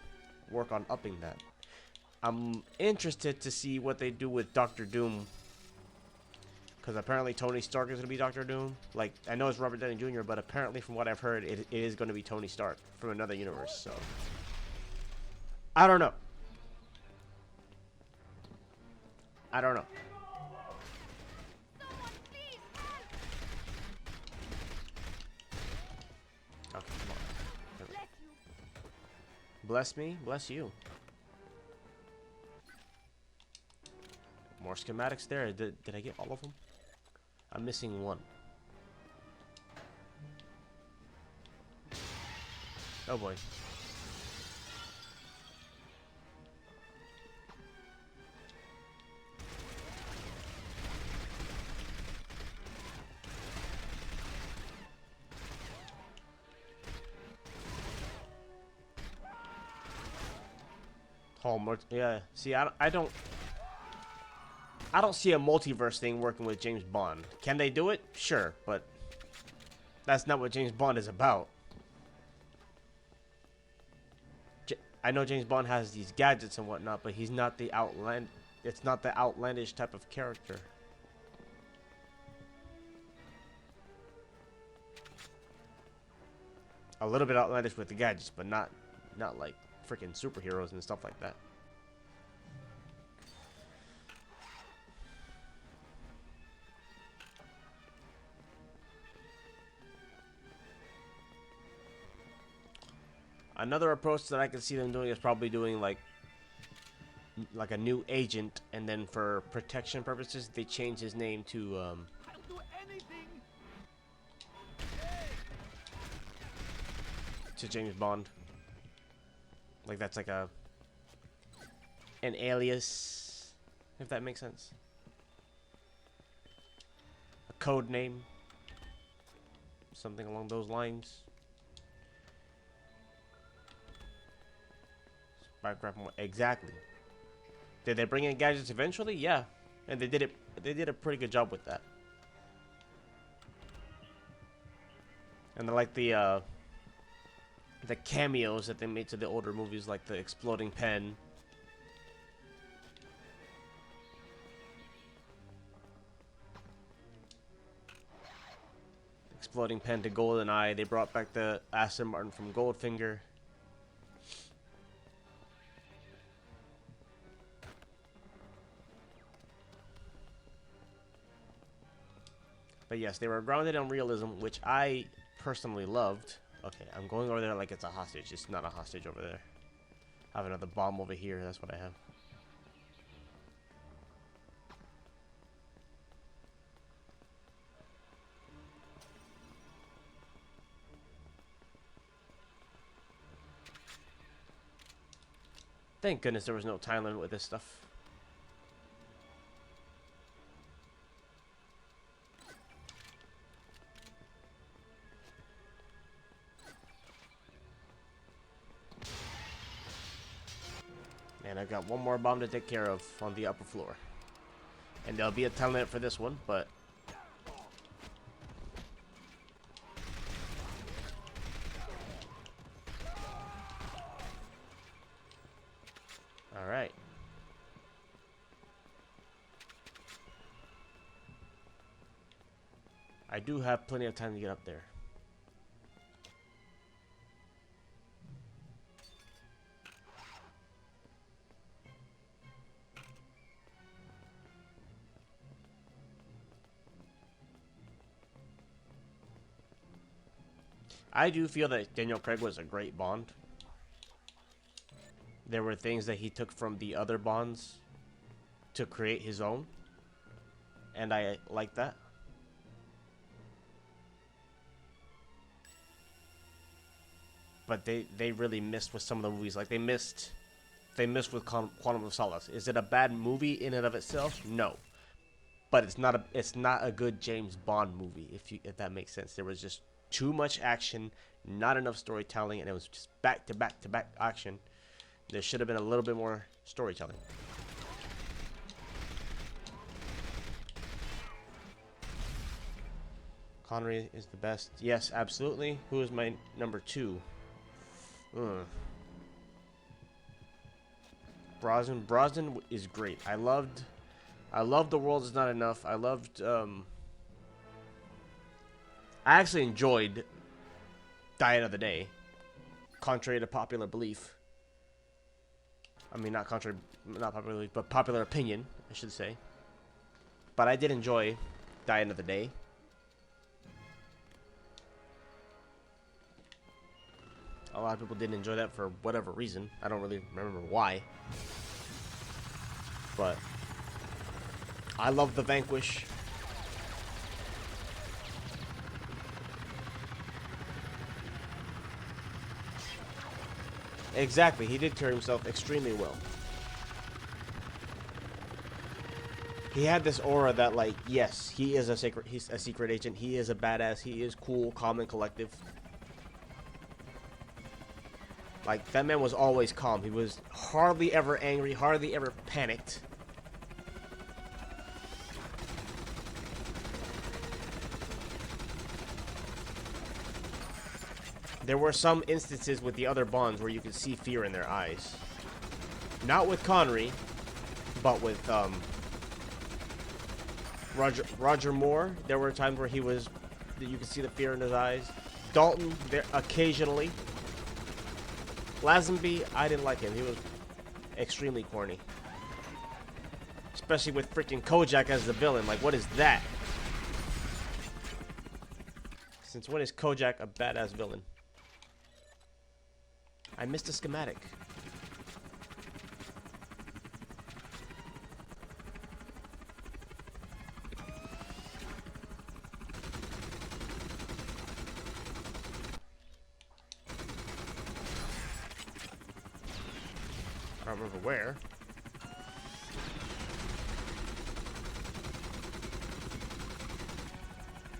work on upping that. I'm interested to see what they do with Doctor Doom, because apparently Tony Stark is gonna be Doctor Doom. Like, I know it's Robert Downey Jr., but apparently from what I've heard, it is gonna be Tony Stark from another universe. So I don't know. I don't know. Okay, come on. Bless me, bless you. More schematics there. Did I get all of them? I'm missing one. Oh boy. Yeah. See, I don't see a multiverse thing working with James Bond. Can they do it? Sure, but that's not what James Bond is about. I know James Bond has these gadgets and whatnot, but he's not the it's not the outlandish type of character. A little bit outlandish with the gadgets, but not like freaking superheroes and stuff like that. Another approach that I can see them doing is probably doing like a new agent, and then for protection purposes, they change his name to I'll do anything. to James Bond. Like that's like an alias, if that makes sense. A code name, something along those lines. Exactly. Did they bring in gadgets eventually? Yeah, and they did it. They did a pretty good job with that. And I like the cameos that they made to the older movies, like the exploding pen. Exploding pen to GoldenEye. They brought back the Aston Martin from Goldfinger. But yes, they were grounded in realism, which I personally loved. Okay, I'm going over there like it's a hostage. It's not a hostage over there. I have another bomb over here. That's what I have. Thank goodness there was no time limit with this stuff. And I've got one more bomb to take care of on the upper floor. And there'll be a time limit for this one, but... Alright. I do have plenty of time to get up there. I do feel that Daniel Craig was a great Bond. There were things that he took from the other Bonds to create his own, and I like that. But they really missed with some of the movies. Like they missed with Quantum of Solace. Is it a bad movie in and of itself? No. But it's not a good James Bond movie, if that makes sense. There was just too much action, not enough storytelling, and it was just back to back to back action. There should have been a little bit more storytelling. Connery is the best. Yes, absolutely. Who is my number 2? Brosnan is great. I loved The World Is Not Enough. I actually enjoyed Die Another Day, contrary to popular belief. I mean, not popular belief, but popular opinion, I should say. But I did enjoy Die Another Day. A lot of people didn't enjoy that for whatever reason. I don't really remember why. But I love The Vanquish. Exactly, he did carry himself extremely well. He had this aura that, like, yes, he's a secret agent. He is a badass. He is cool, calm, and collective. Like, that man was always calm. He was hardly ever angry, hardly ever panicked. There were some instances with the other Bonds where you could see fear in their eyes. Not with Connery, but with Roger Moore. There were times where you could see the fear in his eyes. Dalton, there occasionally. Lazenby, I didn't like him. He was extremely corny. Especially with freaking Kojak as the villain. Like, what is that? Since when is Kojak a badass villain? I missed a schematic. I don't remember where.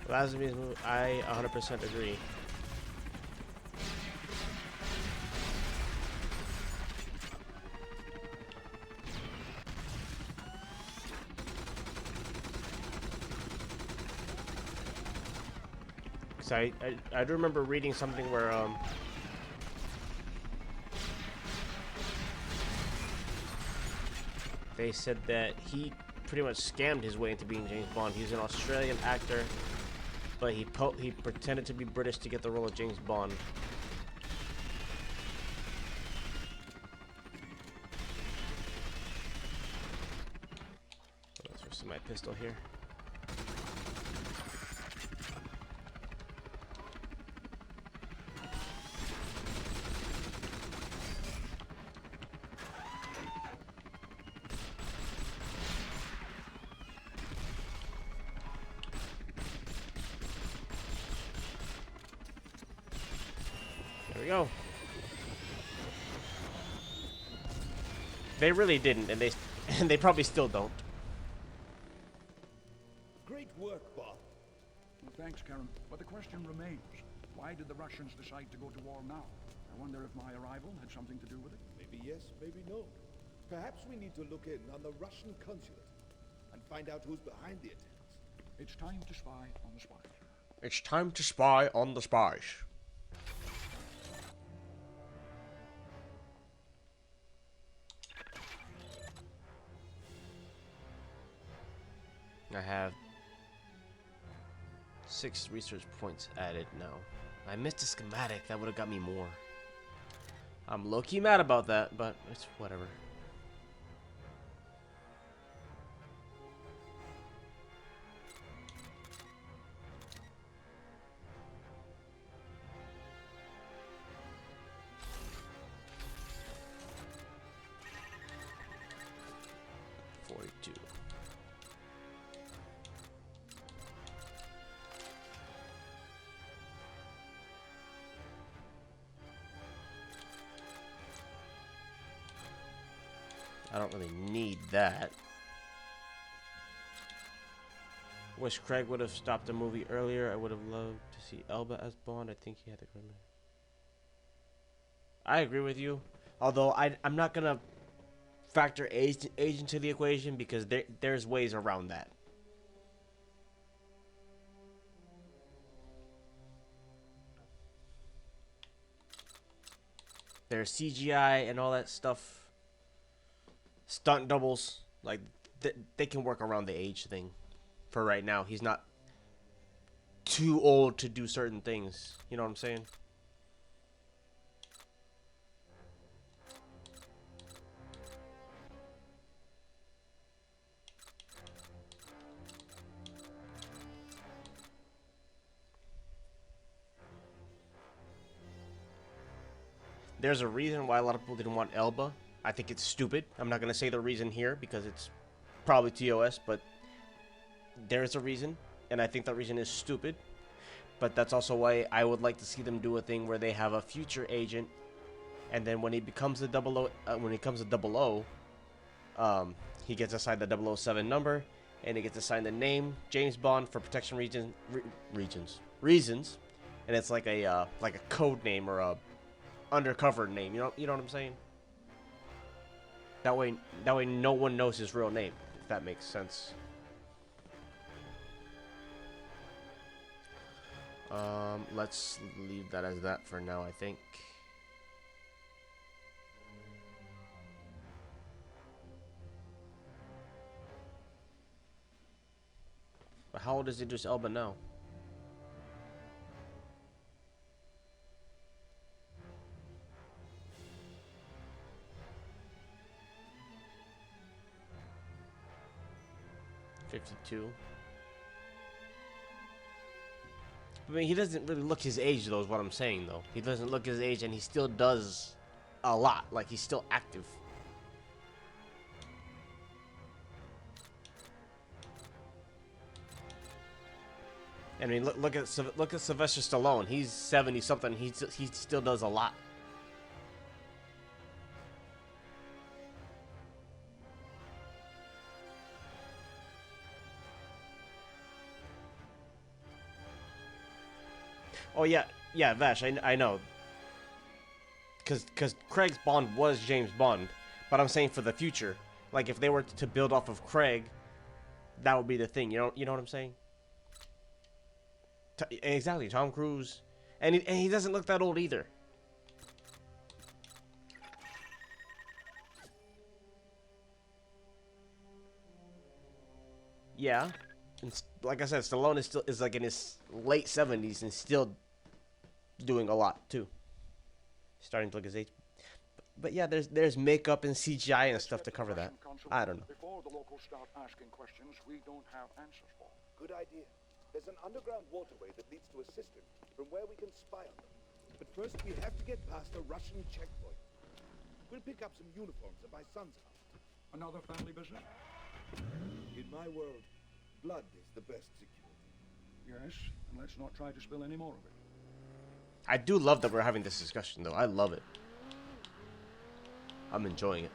Lazenby's move, I 100% agree. I do remember reading something where they said that he pretty much scammed his way into being James Bond. He's an Australian actor, but he pretended to be British to get the role of James Bond. Let's switch my pistol here. There we go. They really didn't, and they probably still don't. Great work, Bob. Well, thanks, Karen. But the question remains. Why did the Russians decide to go to war now? I wonder if my arrival had something to do with it. Maybe yes, maybe no. Perhaps we need to look in on the Russian consulate and find out who's behind the attacks. It's time to spy on the spies. It's time to spy on the spies. I have 6 research points added now. I missed a schematic. That would have got me more. I'm low-key mad about that, but it's whatever. I don't really need that. Wish Craig would have stopped the movie earlier. I would have loved to see Elba as Bond. I think he had the grim. I agree with you. Although I'm not gonna factor age into the equation because there's ways around that. There's CGI and all that stuff. Stunt doubles, like they can work around the age thing. For right now, he's not too old to do certain things. You know what I'm saying? There's a reason why a lot of people didn't want Elba. I think it's stupid. I'm not going to say the reason here because it's probably TOS, but there's a reason, and I think that reason is stupid. But that's also why I would like to see them do a thing where they have a future agent, and then when he becomes a 00, he gets assigned the 007 number, and he gets assigned the name James Bond for protection reasons, and it's like a code name or a undercover name. You know what I'm saying? That way no one knows his real name, if that makes sense. Let's leave that as that for now, I think. But how old is Idris Elba now? $52. I mean, he doesn't really look his age, though, is what I'm saying, though. He doesn't look his age, and he still does a lot. Like, he's still active. I mean, look at Sylvester Stallone. He's 70-something. He still does a lot. Oh yeah, Vash, I know. Cause Craig's Bond was James Bond, but I'm saying for the future, like if they were to build off of Craig, that would be the thing. You know what I'm saying? Exactly, Tom Cruise, and he doesn't look that old either. Yeah, and like I said, Stallone is like in his late 70s and still doing a lot too. Starting to look his age. But yeah, there's makeup and CGI and stuff to cover that. I don't know. Before the locals start asking questions we don't have answers for. Good idea. There's an underground waterway that leads to a cistern from where we can spy on them. But first we have to get past a Russian checkpoint. We'll pick up some uniforms at my son's house. Another family business? In my world, blood is the best security. Yes, and let's not try to spill any more of it. I do love that we're having this discussion, though. I love it. I'm enjoying it.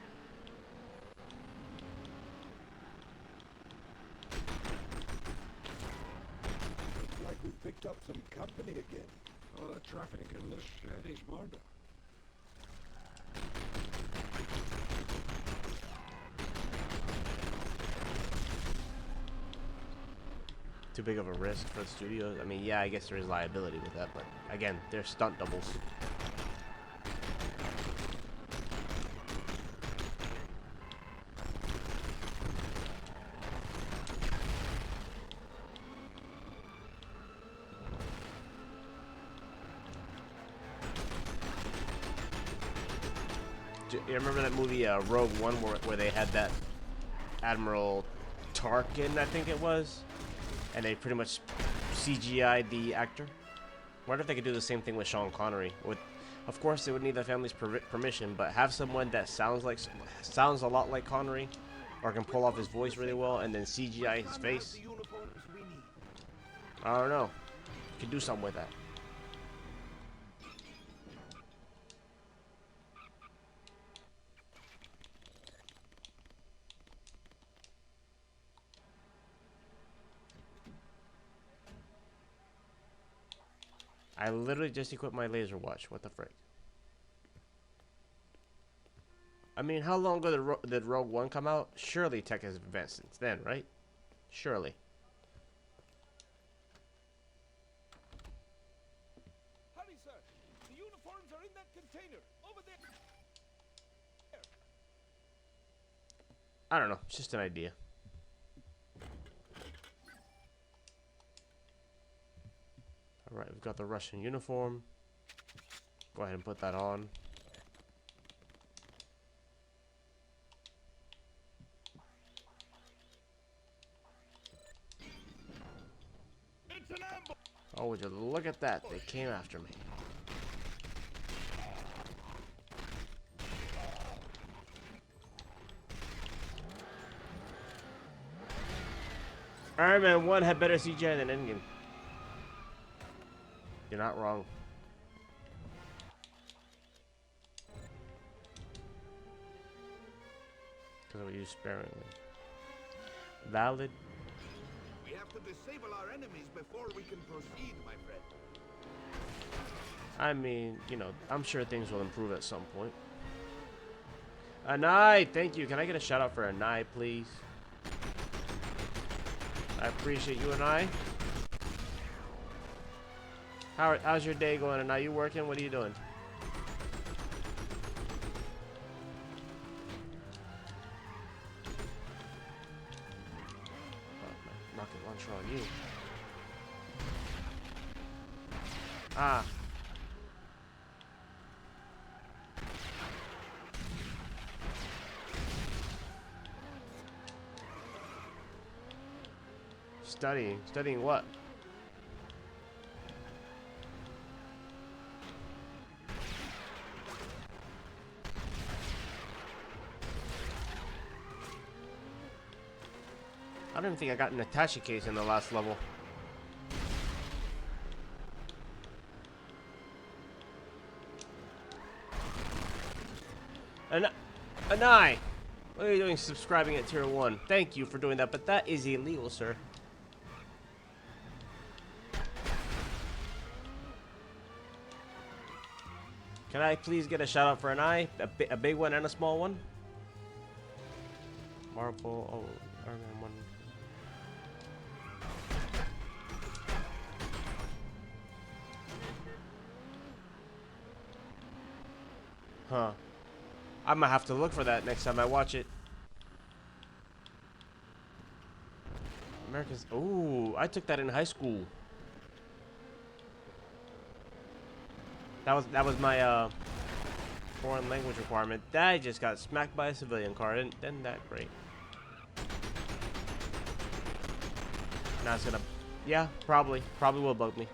Looks like we picked up some company again. Oh, the traffic in this is murder. Too big of a risk for the studios. I mean, yeah, I guess there is liability with that, but again, they're stunt doubles. You remember that movie Rogue One where they had that Admiral Tarkin, I think it was? And they pretty much CGI'd the actor. Wonder if they could do the same thing with Sean Connery. Of course, they would need the family's permission, but have someone that sounds a lot like Connery, or can pull off his voice really well, and then CGI his face. I don't know. You could do something with that. I literally just equipped my laser watch. What the frick? I mean, how long ago did Rogue One come out? Surely tech has advanced since then, right? Surely. Hurry, sir! The uniforms are in that container! Over there! I don't know. It's just an idea. Alright, we've got the Russian uniform. Go ahead and put that on. It's an ambush! Oh, would you look at that? They came after me. Iron Man 1 had better CGI than Endgame. You're not wrong. Because I would use sparingly. Valid. We have to disable our enemies before we can proceed, my friend. I mean, you know, I'm sure things will improve at some point. Anai, thank you. Can I get a shout out for Anai, please? I appreciate you, Anai. How's your day going? Anai, you working? What are you doing? Oh, rocket launcher on you. Ah. Studying. Studying what? I don't even think I got an attache case in the last level. Anai! What are you doing subscribing at tier 1? Thank you for doing that, but that is illegal, sir. Can I please get a shout out for an eye? A big one and a small one? Marble. Oh, Iron Man 1. Huh. I'm gonna have to look for that next time I watch it. America's. Ooh, I took that in high school. That was my foreign language requirement. I just got smacked by a civilian car. Isn't that great? Now it's gonna. Yeah, probably will bug me.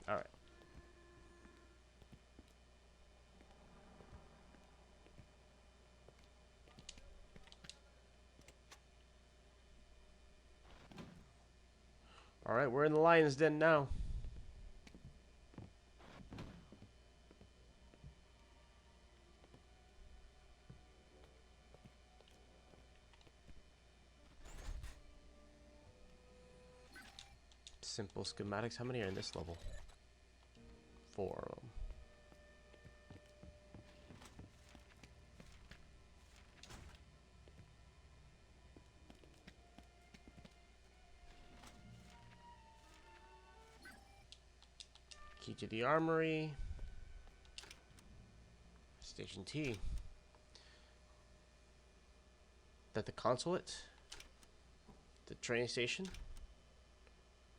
All right. All right, we're in the lion's den now. Simple schematics. How many are in this level? 4 of them. Key to the armory. Station T. That the consulate? The train station?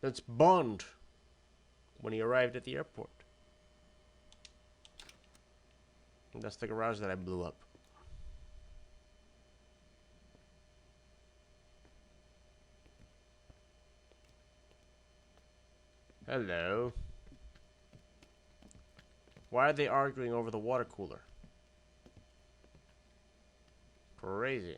That's Bond when he arrived at the airport. And that's the garage that I blew up. Hello. Why are they arguing over the water cooler? Crazy.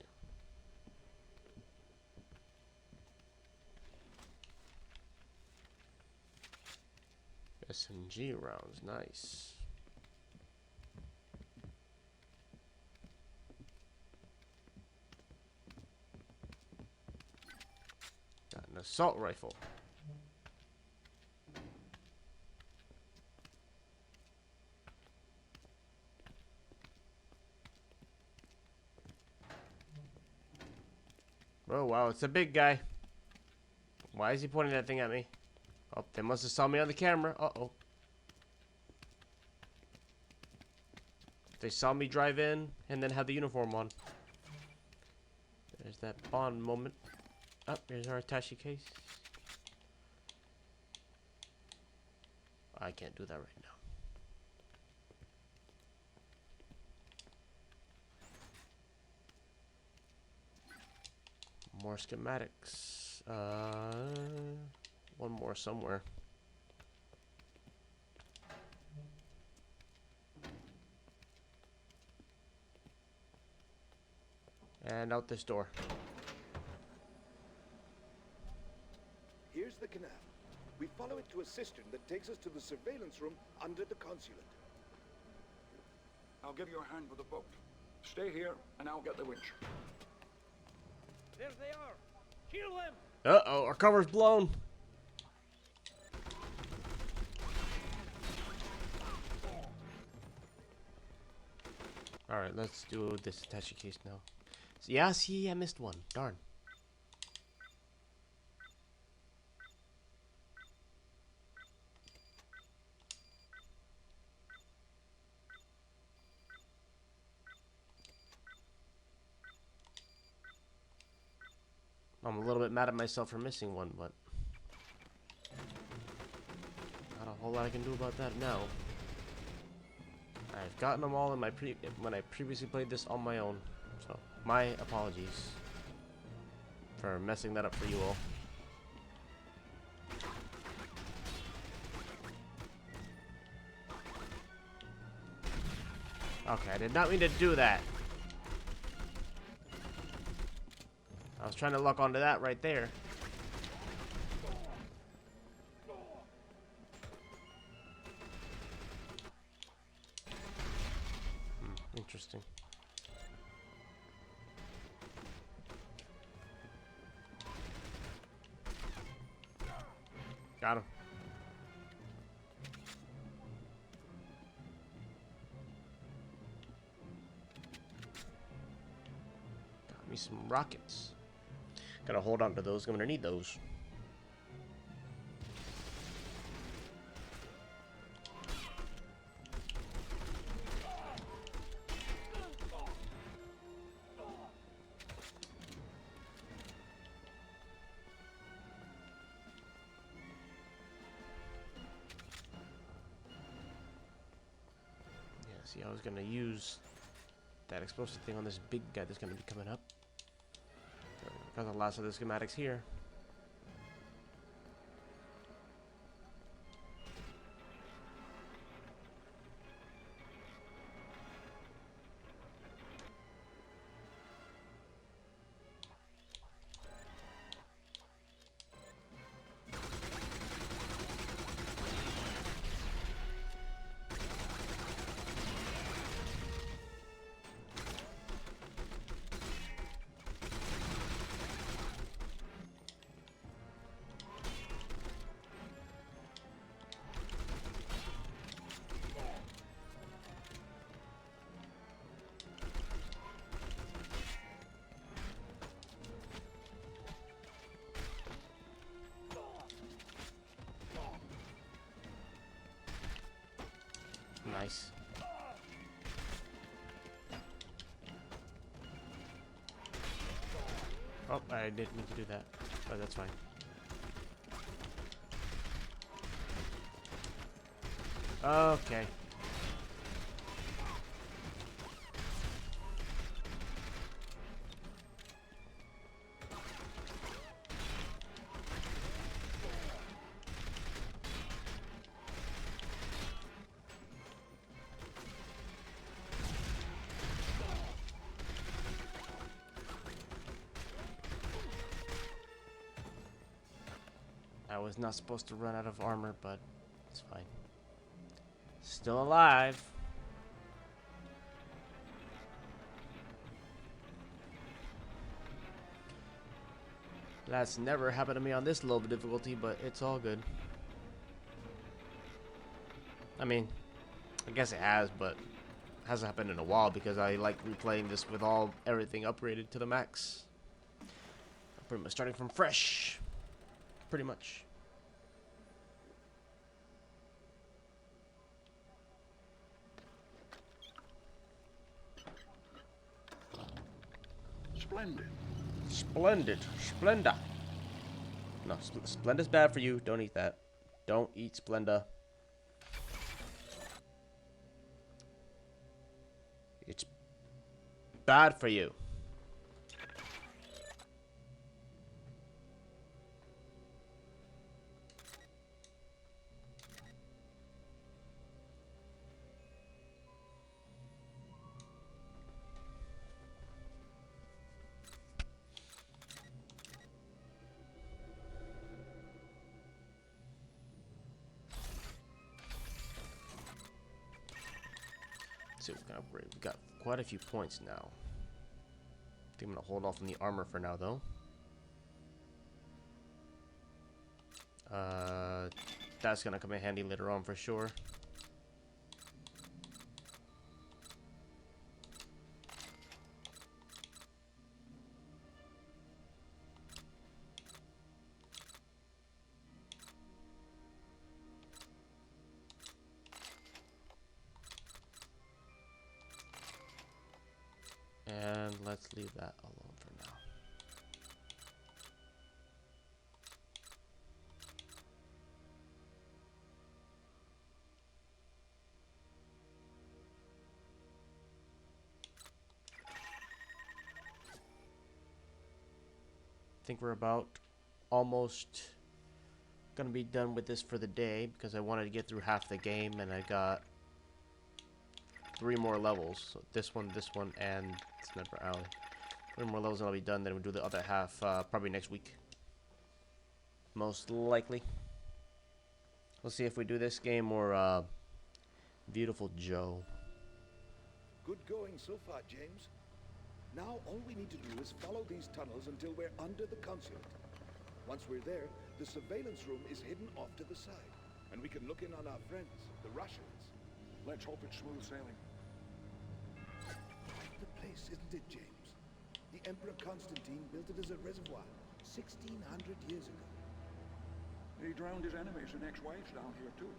SMG rounds, nice. Got an assault rifle. Oh wow, it's a big guy. Why is he pointing that thing at me? Oh, they must have saw me on the camera. Uh-oh. They saw me drive in and then have the uniform on. There's that Bond moment. Oh, here's our attaché case. I can't do that right now. More schematics. One more somewhere. And out this door. Here's the canal. We follow it to a cistern that takes us to the surveillance room under the consulate. I'll give you a hand with the boat. Stay here, and I'll get the winch. There they are. Kill them. Uh-oh, our cover's blown. Alright, let's do this attaché case now. So, yeah, see, I missed one. Darn. I'm a little bit mad at myself for missing one, but not a whole lot I can do about that now. I've gotten them all in my when I previously played this on my own, so my apologies for messing that up for you all. Okay, I did not mean to do that. I was trying to lock onto that right there. Interesting. Got him. Got me some rockets. Gotta hold on to those. I'm gonna need those. See, I was gonna use that explosive thing on this big guy that's gonna be coming up. Got the last of the schematics here. Nice. Oh, I didn't mean to do that, but that's fine. Okay. I was not supposed to run out of armor, but it's fine. Still alive. That's never happened to me on this low of difficulty, but it's all good. I mean, I guess it has, but it hasn't happened in a while because I like replaying this with everything upgraded to the max. I'm pretty much starting from fresh. Pretty much. Splendid. Splendid. Splenda. No, Splenda's bad for you. Don't eat that. Don't eat Splenda. It's bad for you. So we got quite a few points now. I think I'm gonna hold off on the armor for now, though. That's gonna come in handy later on for sure. And let's leave that alone for now. I think we're about almost gonna be done with this for the day because I wanted to get through half the game and I got 3 more levels. So this one, and Sniper Alley. 3 more levels and I'll be done. Then we'll do the other half probably next week. Most likely. We'll see if we do this game or Beautiful Joe. Good going so far, James. Now all we need to do is follow these tunnels until we're under the consulate. Once we're there, the surveillance room is hidden off to the side, and we can look in on our friends, the Russians. Let's hope it's smooth sailing. The place, isn't it, James? The Emperor Constantine built it as a reservoir 1,600 years ago. He drowned his enemies and ex-wives down here, too.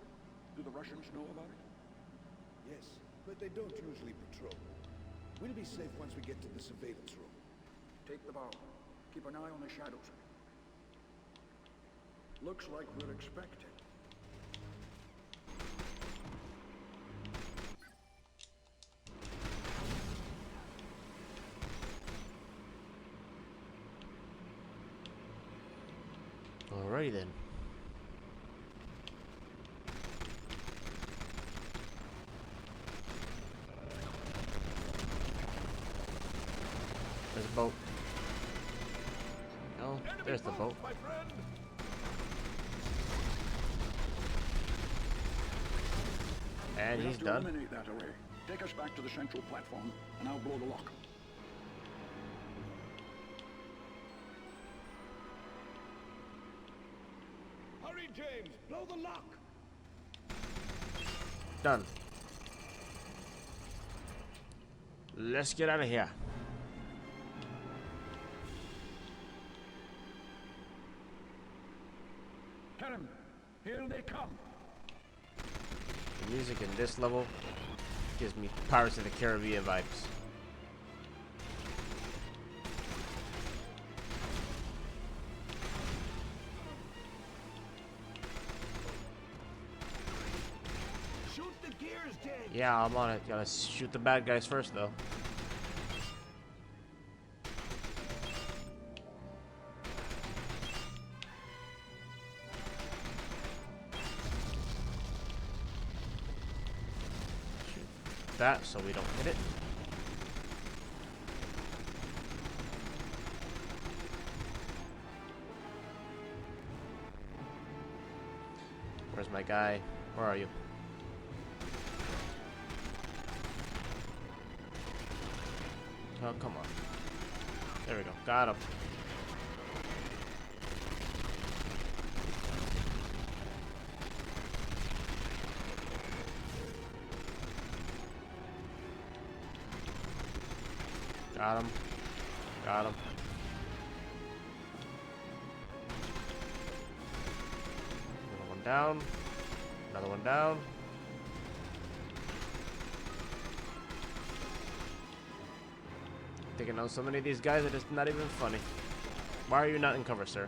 Do the Russians know about it? Yes, but they don't usually patrol. We'll be safe once we get to the surveillance room. Take the bow. Keep an eye on the shadows. Looks like we're expected. Alrighty then. There's a boat. Oh, there's the boat. My friend. And he's done. Eliminate that array. Take us back to the central platform, and I'll blow the lock. Hurry, James! Blow the lock! Done. Let's get out of here. Karen, here they come. The music in this level gives me Pirates of the Caribbean vibes. Shoot the gears, James! Yeah, I'm on it. Gotta shoot the bad guys first, though. That so we don't hit it. Where's my guy? Where are you? Oh, come on. There we go. Got him. Got him. Got him. Another one down. Another one down. Taking out so many of these guys that it's not even funny. Why are you not in cover, sir?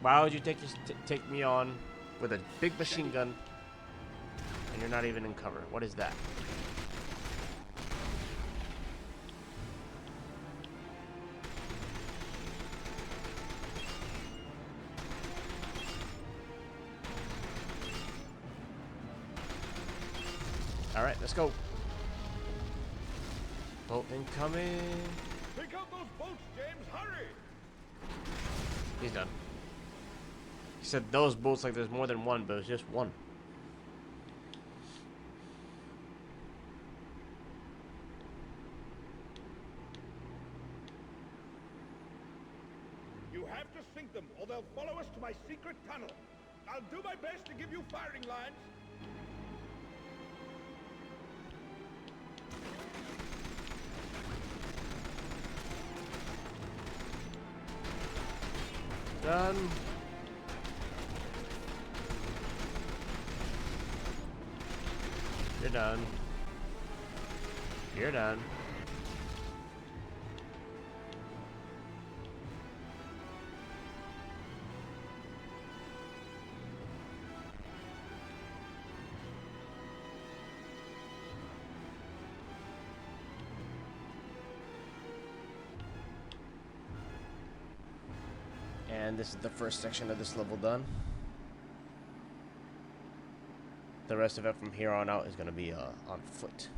Why would you take me on with a big machine gun and you're not even in cover? What is that? All right, let's go. Boat incoming. Pick up those boats, James. Hurry! He's done. He said those boats like there's more than one, but it's just one. You have to sink them, or they'll follow us to my secret tunnel. I'll do my best to give you firing lines. Done. You're done. You're done. And this is the first section of this level done. The rest of it from here on out is going to be on foot.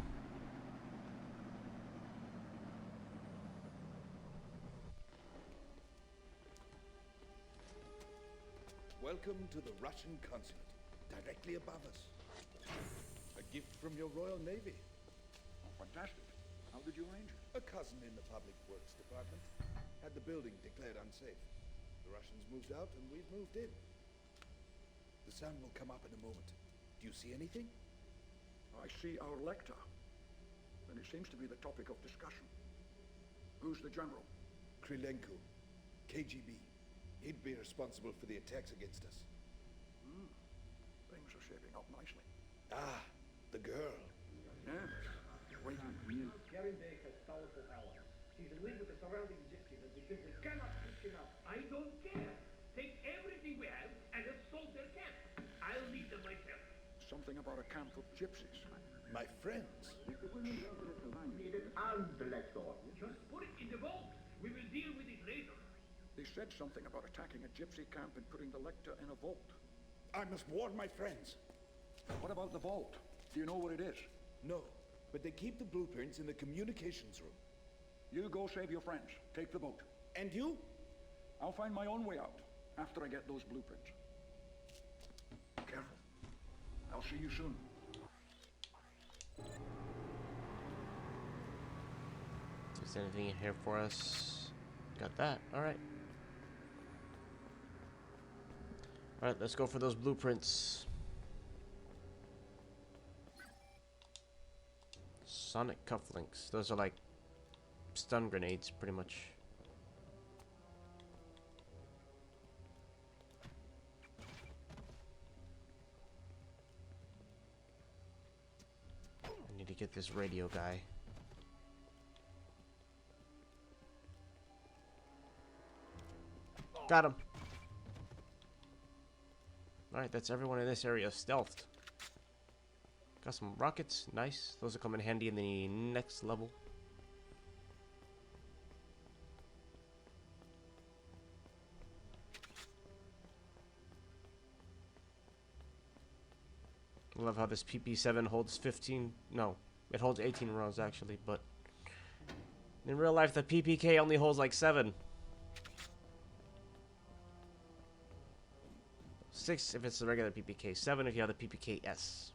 Welcome to the Russian consulate, directly above us. A gift from your Royal Navy. Oh, fantastic. How did you arrange it? A cousin in the Public Works Department had the building declared unsafe. The Russians moved out and we've moved in. The sun will come up in a moment. Do you see anything? I see our lector. And it seems to be the topic of discussion. Who's the general? Krylenko, KGB. He'd be responsible for the attacks against us. Things are shaping up nicely. Ah, the girl. Yes. Wait. Karen Bay has powerful allies. She's in league with the surrounding gypsies and we simply cannot push him out. I don't care. Take everything we have and assault their camp. I'll lead them myself. Something about a camp of gypsies. My friends. Needed armed Lector. Just put it in the vault. We will deal with it later. They said something about attacking a gypsy camp and putting the lector in a vault. I must warn my friends. What about the vault? Do you know what it is? No, but they keep the blueprints in the communications room. You go save your friends. Take the boat. And you? I'll find my own way out after I get those blueprints. Careful. I'll see you soon. Is there anything in here for us? Got that. Alright. Alright, let's go for those blueprints. Sonic cufflinks. Those are like stun grenades, pretty much. I need to get this radio guy. Got him. Alright, that's everyone in this area stealthed. Got some rockets. Nice. Those will come in handy in the next level. I love how this PP7 holds 15... No, it holds 18 rounds actually, but... in real life, the PPK only holds like 7. 6 if it's the regular PPK, 7 if you have the PPK-S.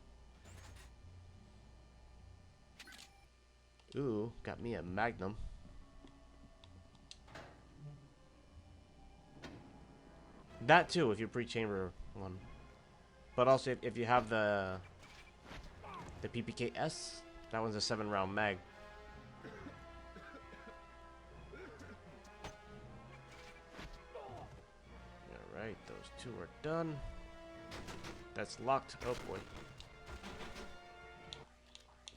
Ooh, got me a Magnum. That too, if you pre-chamber one. But also, if you have the PPK-S, that one's a 7-round mag. Alright, those two are done. That's locked. Oh boy.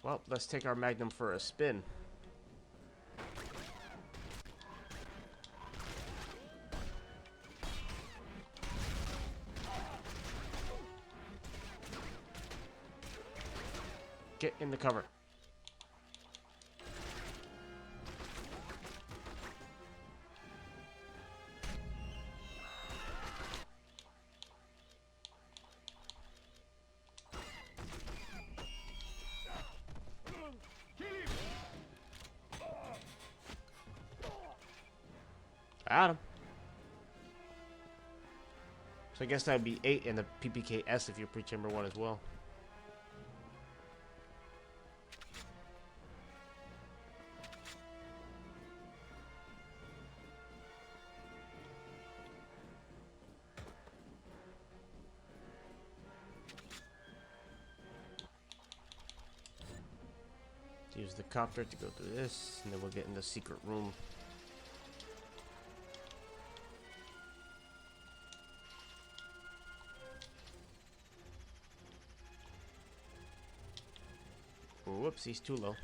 Well, let's take our Magnum for a spin. Get in the cover. Got him. So I guess that would be 8 in the PPK-S if you pre-chamber one as well. Use the copter to go through this, and then we'll get in the secret room. Whoops, he's too low.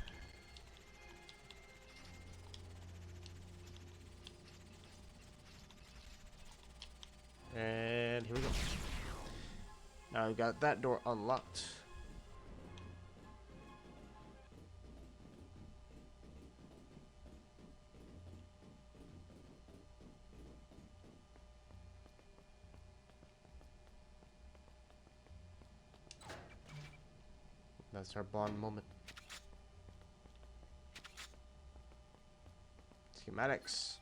And here we go. Now we've got that door unlocked. That's our Bond moment. Schematics.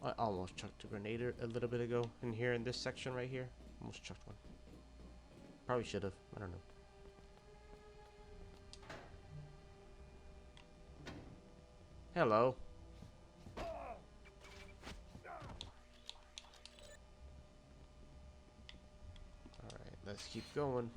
I almost chucked a grenade a little bit ago in here in this section right here. Almost chucked one. Probably should have. I don't know. Hello. Alright, let's keep going.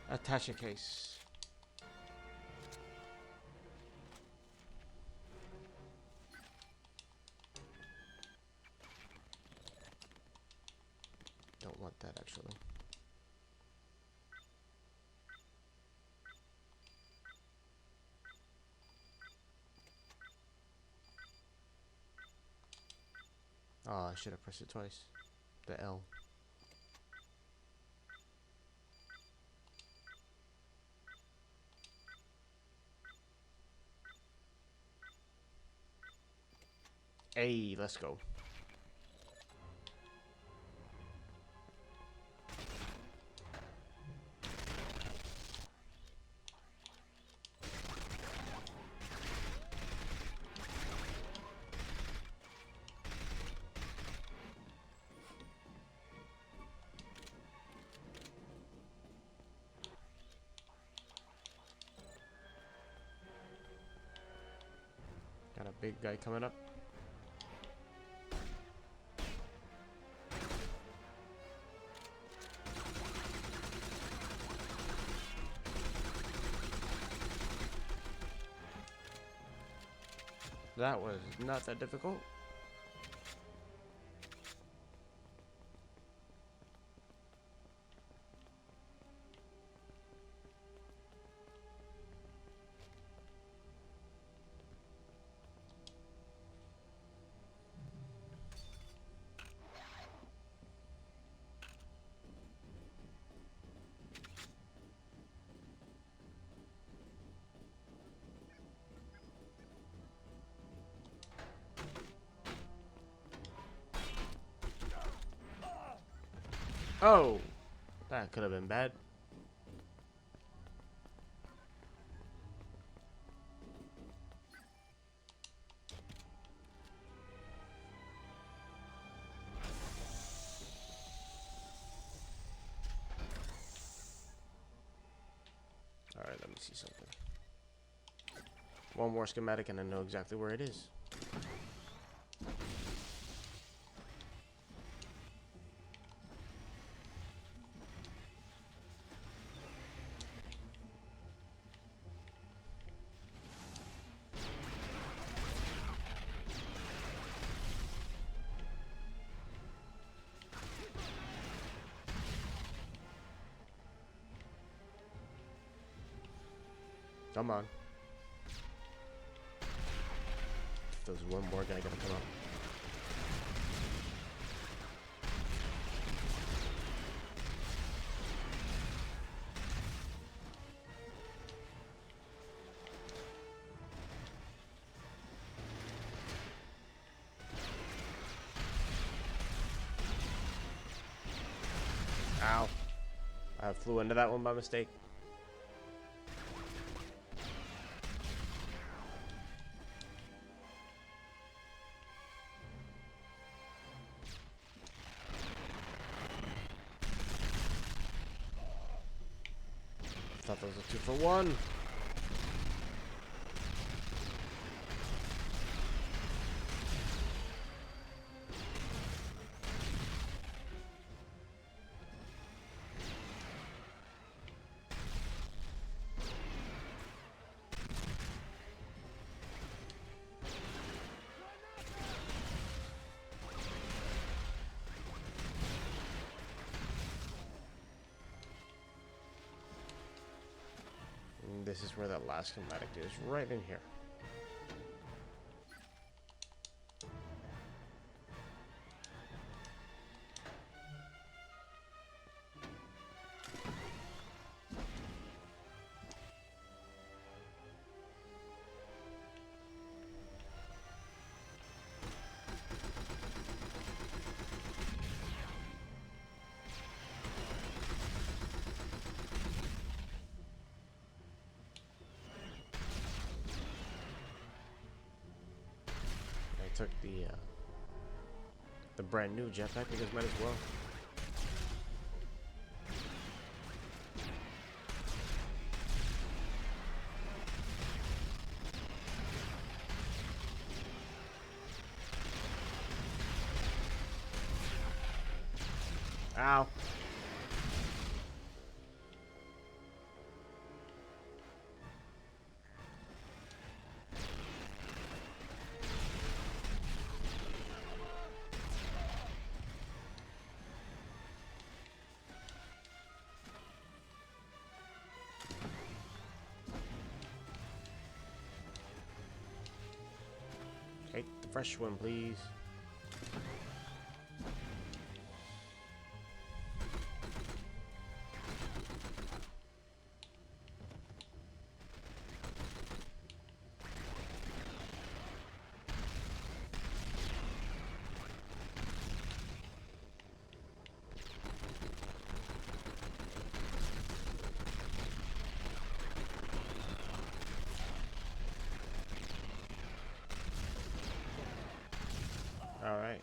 Attache case. Don't want that actually. Oh, I should have pressed it twice. The L. Hey, let's go. Got a big guy coming up. That was not that difficult. Oh, that could have been bad. All right, let me see something. One more schematic and I know exactly where it is. Come on. If there's one more guy gonna come up. Ow. I flew into that one by mistake. Thought that was a 2-for-1. This is where that last schematic is, right in here. Took the brand new jetpack because might as well. Ow. Take the fresh one, please. All right.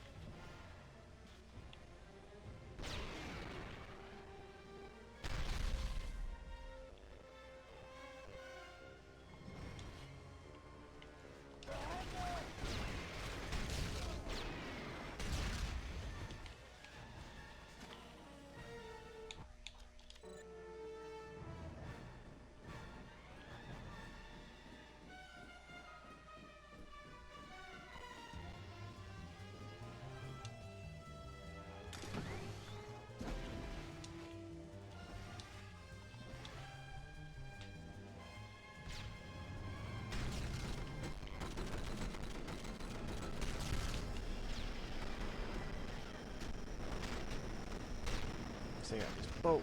Take out this boat.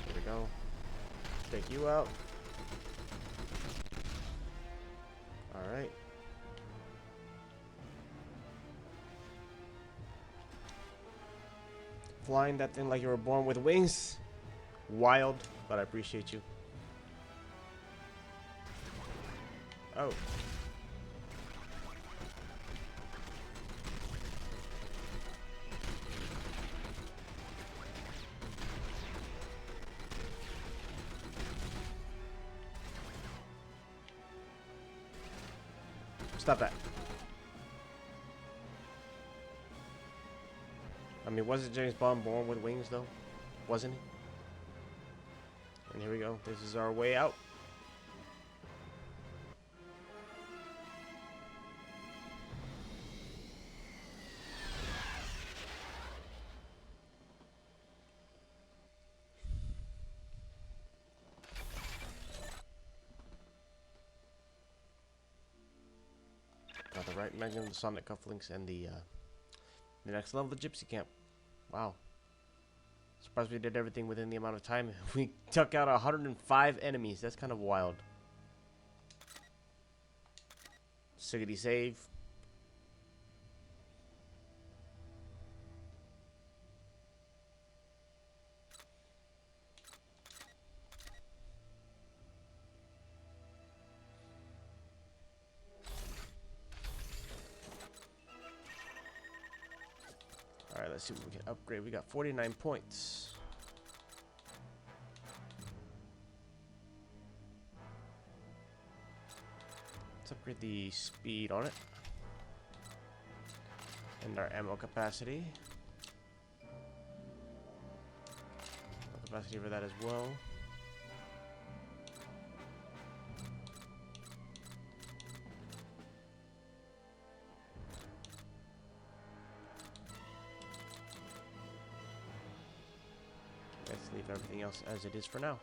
There we go. Take you out. Alright. flying that thing like you were born with wings. Wild, but I appreciate you. Oh. Stop that. I mean, wasn't James Bond born with wings, though? Wasn't he? And here we go. This is our way out. Got the right Magnum, the Sonic cufflinks, and the next level, the Gypsy Camp. Wow. Surprised we did everything within the amount of time. We took out 105 enemies. That's kind of wild. Siggity save. Alright, let's see what we can upgrade. We got 49 points. Let's upgrade the speed on it. And our ammo capacity. Capacity for that as well. Let's leave everything else as it is for now.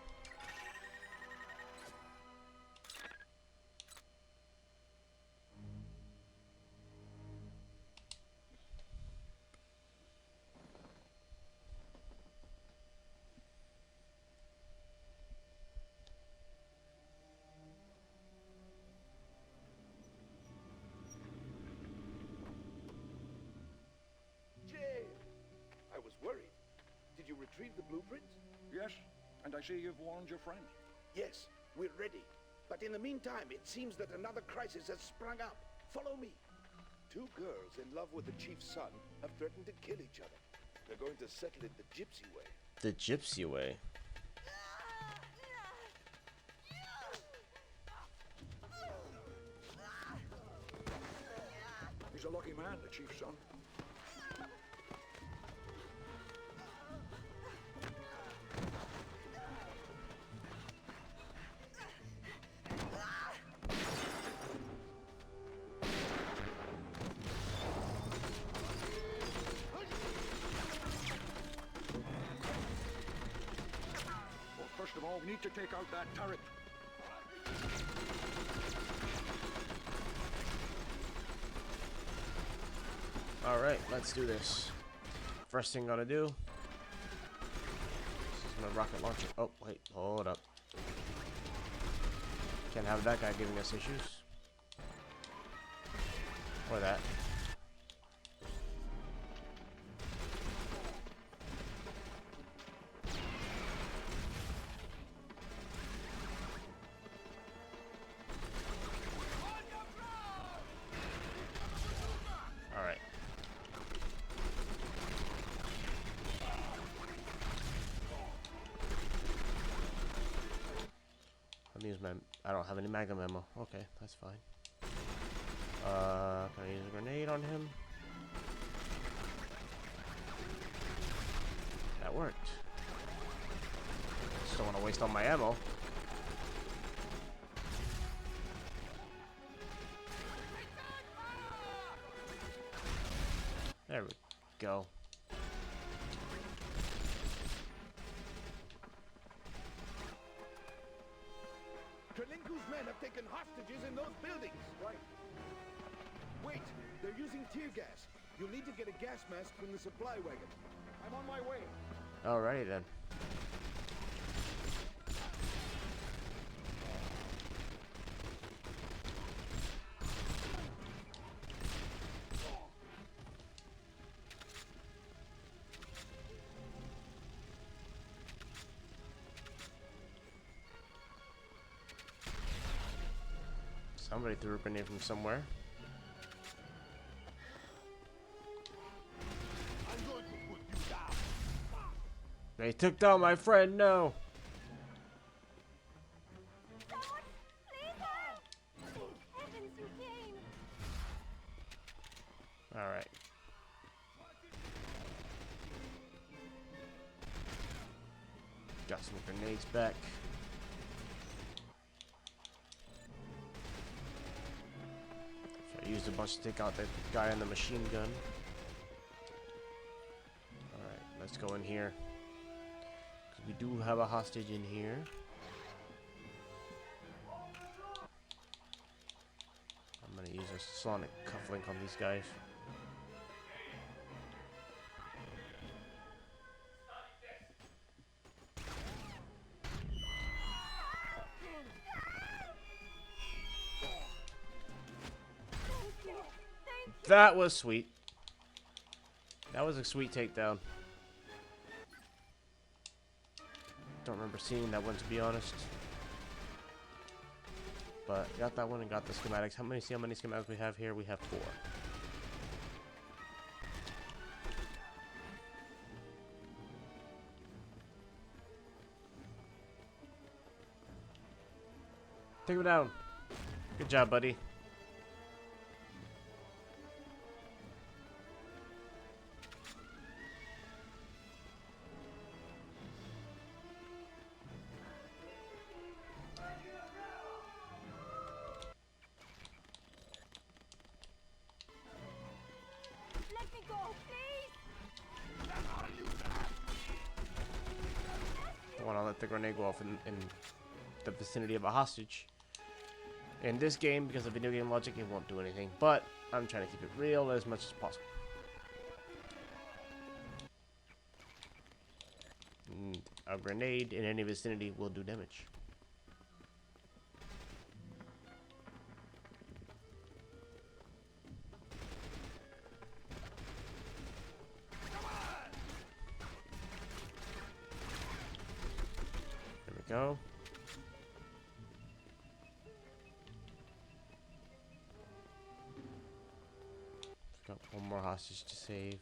Jay! I was worried. Did you retrieve the blueprint? Yes, and I see you've warned your friend. Yes, we're ready. But in the meantime, it seems that another crisis has sprung up. Follow me. Two girls in love with the chief's son have threatened to kill each other. They're going to settle it the gypsy way. The gypsy way. He's a lucky man, the chief's son. Well, first of all, we need to take out that turret. Alright, let's do this. First thing gotta do. This is my rocket launcher. Oh, wait, hold up. Can't have that guy giving us issues. Or that. Alright. Let me use my... I don't have any magnum ammo. Okay, that's fine. Can I use a grenade on him? That worked. Just don't want to waste all my ammo. There we go. Trelinku's men have taken hostages in those buildings. Right. Wait, they're using tear gas. You'll need to get a gas mask from the supply wagon. I'm on my way. Alrighty then. Somebody threw a grenade from somewhere. I'm going to put you down. They took down my friend. No. Someone, please help! Thank heavens you came! All right. Got some grenades back. I used a bunch to take out that guy on the machine gun. Alright, let's go in here. 'Cause we do have a hostage in here. I'm gonna use a sonic cufflink on these guys. That was sweet. That was a sweet takedown. Don't remember seeing that one, to be honest. But got that one and got the schematics. See how many schematics we have here? We have 4. Take him down. Good job, buddy. Let me go, please! I want to let the grenade go off in the vicinity of a hostage. In this game, because of video game logic, it won't do anything. But I'm trying to keep it real as much as possible. A grenade in any vicinity will do damage. There we go. Got one more hostage to save.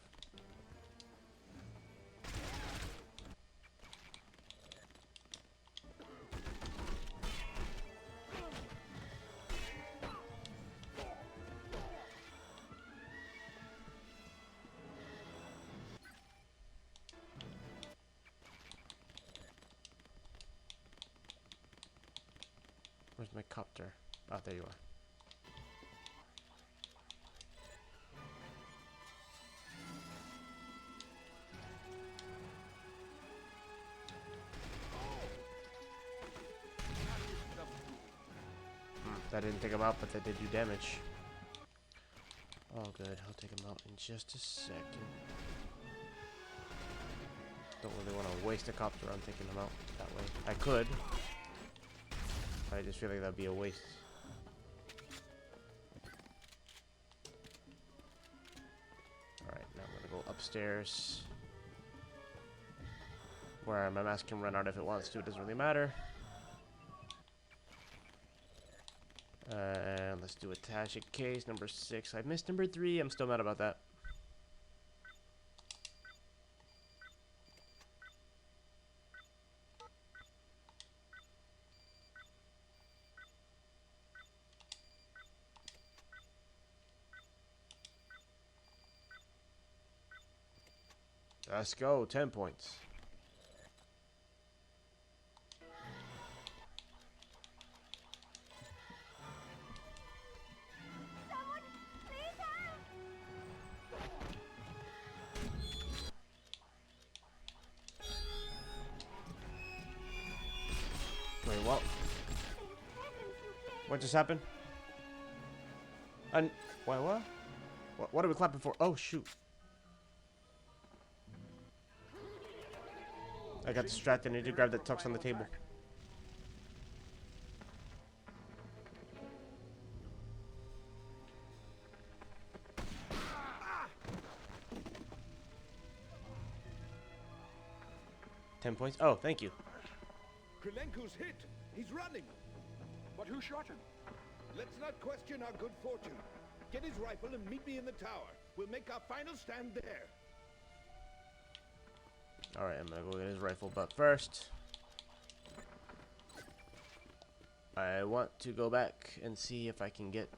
Where's my copter? Oh, there you are. That didn't take him out, but that did do damage. Oh, good. I'll take him out in just a second. Don't really want to waste a copter on taking him out that way. I could. I just feel like that'd be a waste. Alright, now I'm gonna go upstairs. Where my mask can run out if it wants to, it doesn't really matter. And let's do attache case number 6. I missed number 3. I'm still mad about that. Let's go. 10 points. Wait, what? What just happened? And wait, what? What are we clapping for? Oh shoot! I got distracted. I need to grab the tux on the table. $10. Oh, thank you. Krylenko's hit. He's running. But who shot him? Let's not question our good fortune. Get his rifle and meet me in the tower. We'll make our final stand there. Alright, I'm gonna go get his rifle, but first I want to go back and see if I can get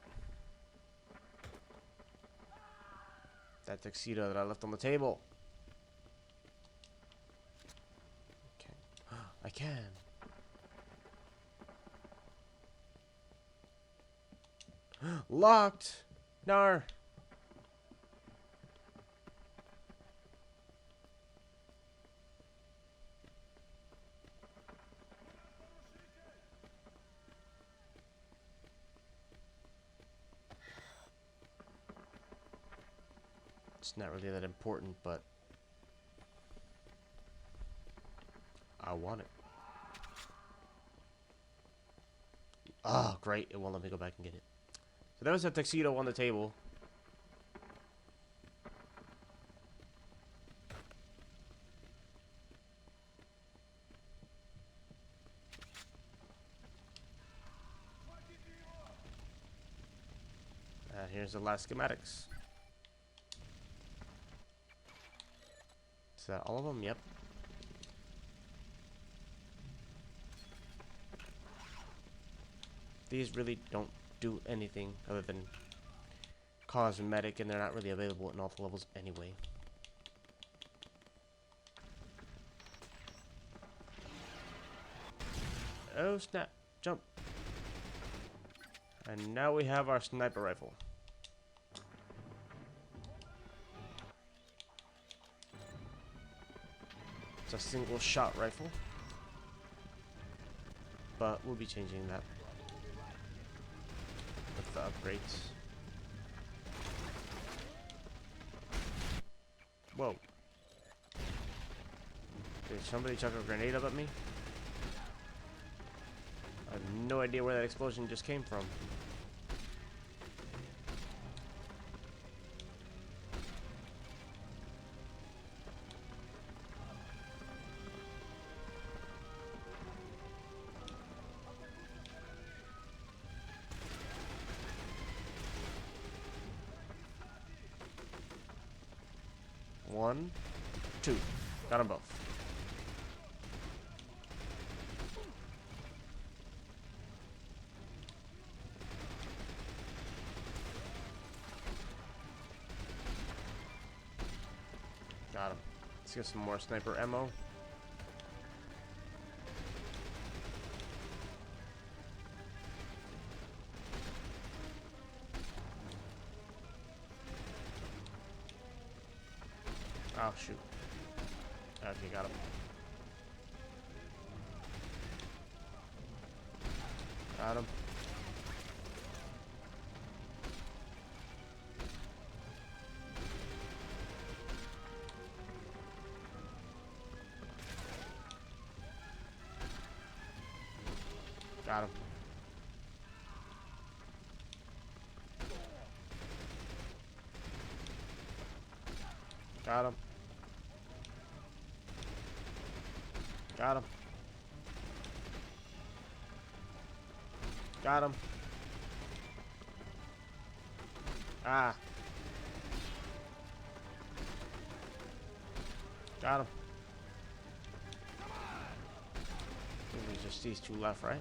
that tuxedo that I left on the table. Okay. I can. Locked! Nar! It's not really that important, but I want it. Oh, great. It won't let me go back and get it. So there was a tuxedo on the table. Here's the last schematics. Is that all of them? Yep. These really don't do anything other than cosmetic, and they're not really available in all the levels anyway. Oh snap, jump. And now we have our sniper rifle. It's a single shot rifle, but we'll be changing that with the upgrades. Whoa. Did somebody chuck a grenade up at me? I have no idea where that explosion just came from. One, two. Got them both. Got him. Let's get some more sniper ammo. Oh, shoot. Okay, got him. Got him. Got him. Got him. Got him. Got him. Ah. Got him. Maybe just these two left, right?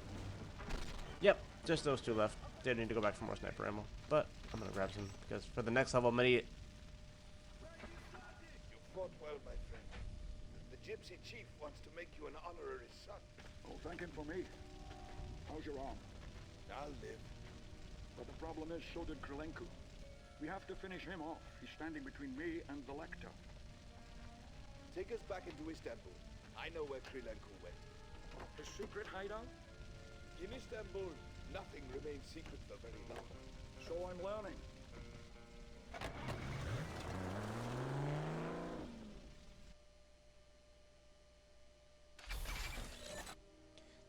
Yep, just those two left. Didn't need to go back for more sniper ammo, but I'm gonna grab some because for the next level I'm gonna need it. You fought well, my friend. The gypsy chief wants to make you an honorary son. Oh, thank him for me. How's your arm? I'll live. But the problem is, so did Krylenko. We have to finish him off. He's standing between me and the Lector. Take us back into Istanbul. I know where Krylenko went. His secret hideout? In Istanbul, nothing remains secret for very long. So I'm learning.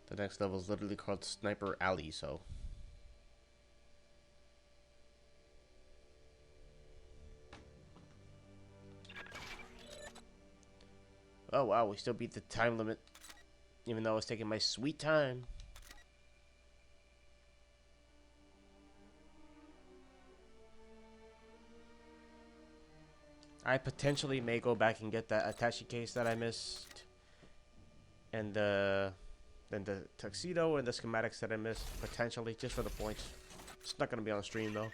The next level is literally called Sniper Alley, so. Oh wow, we still beat the time limit. Even though I was taking my sweet time. I potentially may go back and get that attaché case that I missed, and the tuxedo and the schematics that I missed, potentially, just for the points. It's not gonna be on stream though,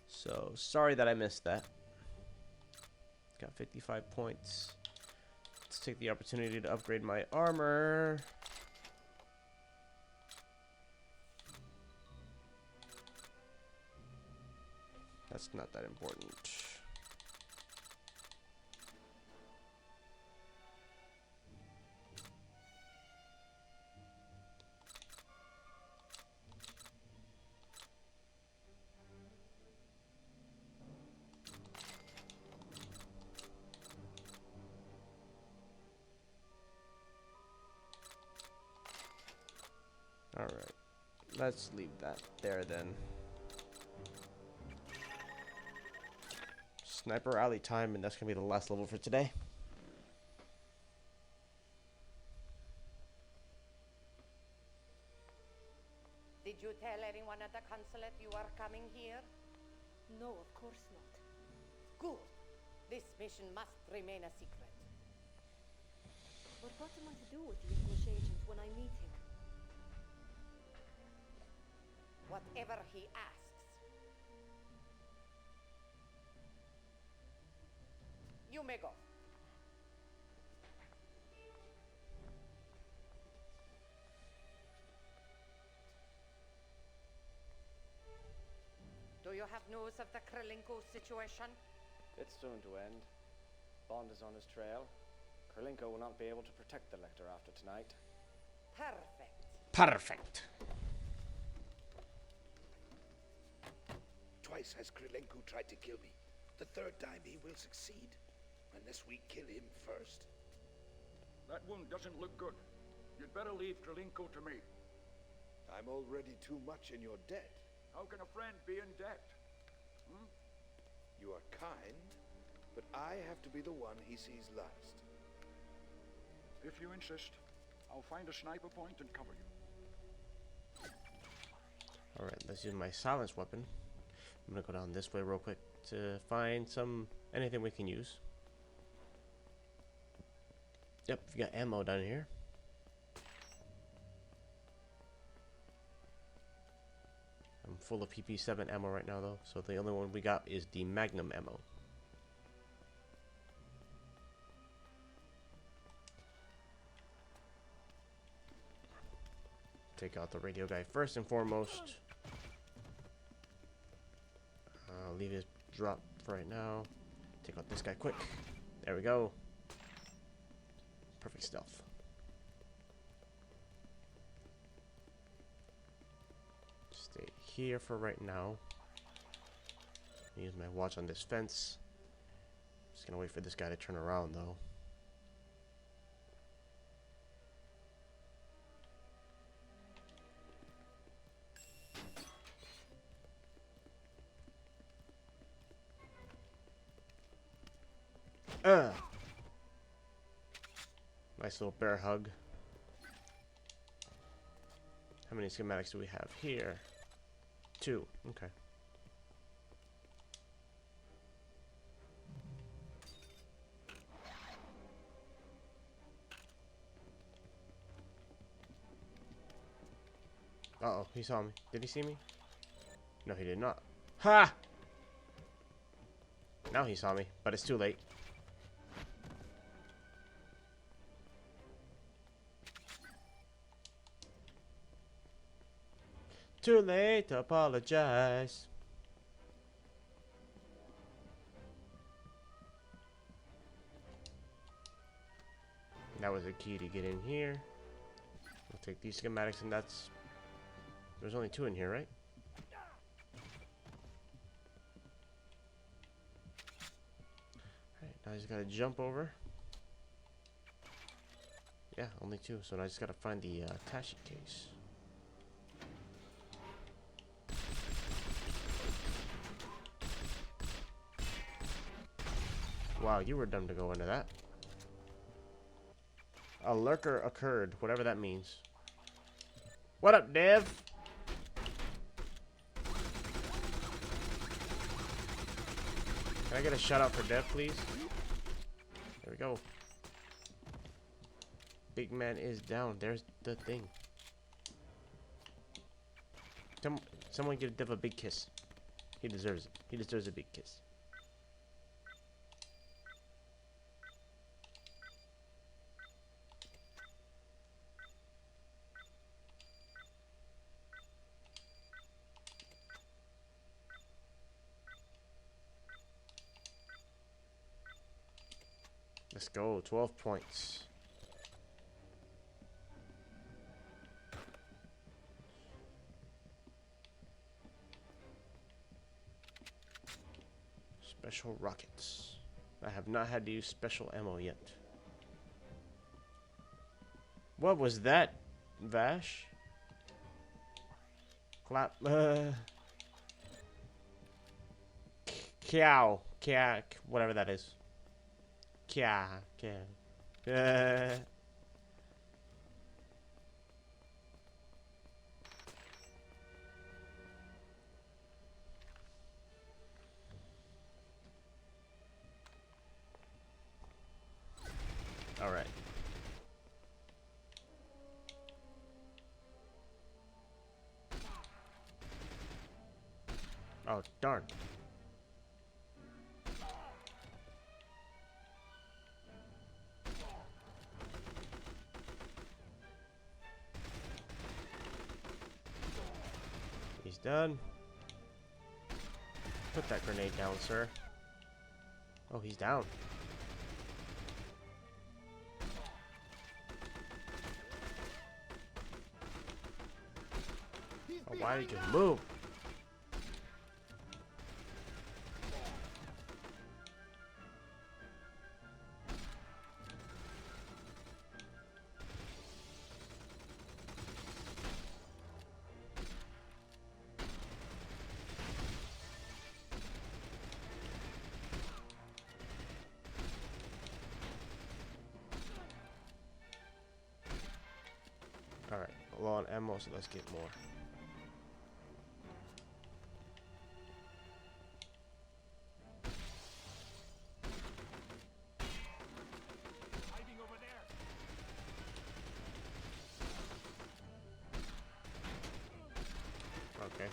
so sorry that I missed that. Got 55 points. Let's take the opportunity to upgrade my armor. That's not that important. All right, let's leave that there then. Sniper alley time, and that's gonna be the last level for today. Did you tell anyone at the consulate you are coming here? No, of course not. Good. This mission must remain a secret. But what am I to do with the English agent when I meet him? Whatever he asks. You may go. Do you have news of the Krilenko situation? It's soon to end. Bond is on his trail. Krilenko will not be able to protect the Lector after tonight. Perfect. Perfect. Twice has Krilenko tried to kill me. The third time he will succeed. Unless we kill him first. That wound doesn't look good. You'd better leave Krilenko to me. I'm already too much in your debt. How can a friend be in debt? You are kind, but I have to be the one he sees last. If you insist, I'll find a sniper point and cover you. Alright, let's use my silence weapon. I'm gonna go down this way real quick to find anything we can use. Yep, we got ammo down here. I'm full of PP7 ammo right now though, so the only one we got is the Magnum ammo. Take out the radio guy first and foremost. I'll leave his drop for right now. Take out this guy quick. There we go. Perfect stealth. Stay here for right now. Use my watch on this fence. Just gonna wait for this guy to turn around though. Nice little bear hug. How many schematics do we have here? 2. Okay. Uh-oh, he saw me. Did he see me? No, he did not. Ha! Now he saw me, but it's too late. Too late to apologize. That was a key to get in here. We'll take these schematics, and that's... There's only 2 in here, right? Alright, now I just gotta jump over. Yeah, only 2, so now I just gotta find the attaché case. Wow, you were dumb to go into that. A lurker occurred, whatever that means. What up, Dev? Can I get a shout out for Dev, please? There we go. Big man is down. There's the thing. Someone give Dev a big kiss. He deserves it. He deserves a big kiss. Let's go. 12 points. Special rockets. I have not had to use special ammo yet. What was that, Vash? Clap. Cow. Cat. Whatever that is. Kya. Kya. All right. Oh, darn. He's done. Put that grenade down, sir. Oh, he's down. Oh, why did you move? Alright, low on ammo, so let's get more. Okay.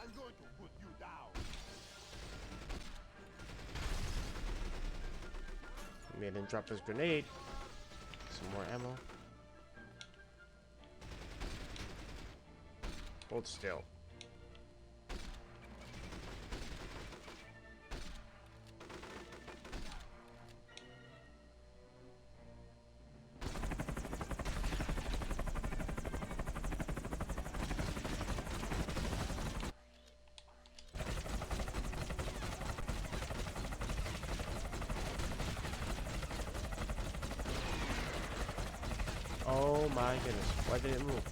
I'm going to put you down. Made him drop his grenade. Some more ammo. Hold still. Oh my goodness, why did it move?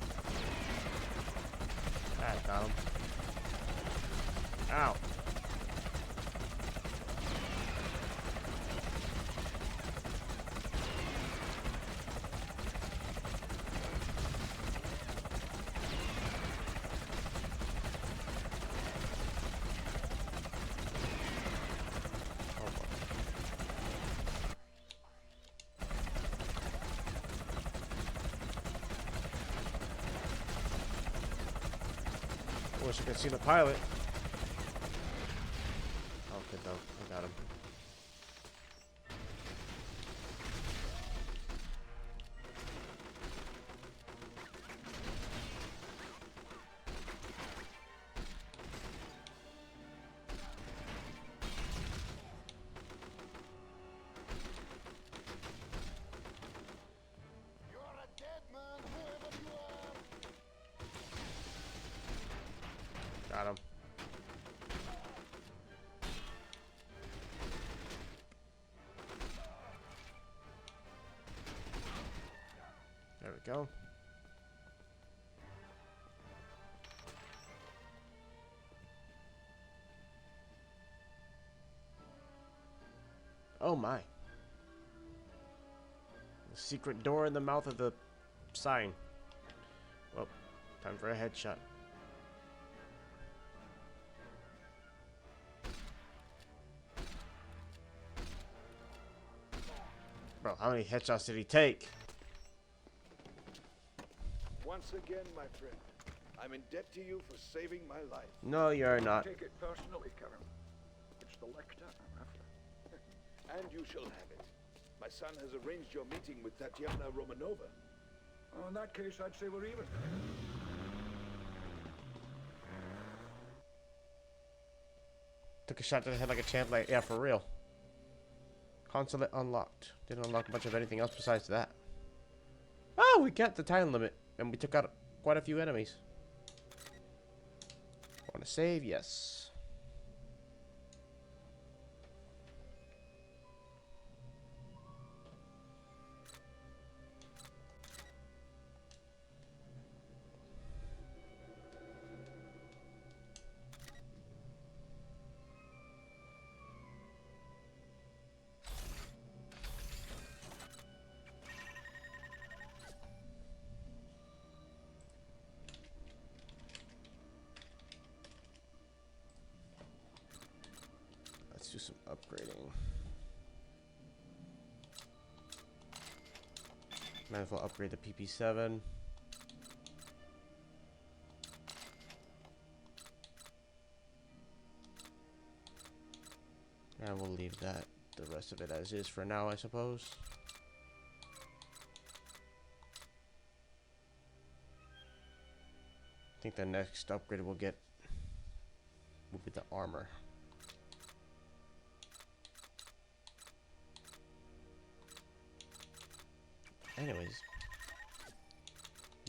Ah, got him. Ow. Wish you could see the pilot. Oh, good though. I got him. You're a dead man, whoever you are. Got him. There we go. Oh my. The secret door in the mouth of the sign. Well, time for a headshot. Bro, how many headshots did he take? Once again, my friend, I'm in debt to you for saving my life. No, you're not. Take it personally, Karen. It's the lector I'm after. And you shall have it. My son has arranged your meeting with Tatiana Romanova. Oh, in that case, I'd say we're even. Took a shot to the head like a champ, like, yeah, for real. Consulate unlocked. Didn't unlock much of anything else besides that. Oh, we got the time limit, and we took out quite a few enemies. Want to save? Yes. Let's do some upgrading. Might as well upgrade the PP7. And we'll leave that, the rest of it as is for now, I suppose. I think the next upgrade we'll get will be the armor. Anyways,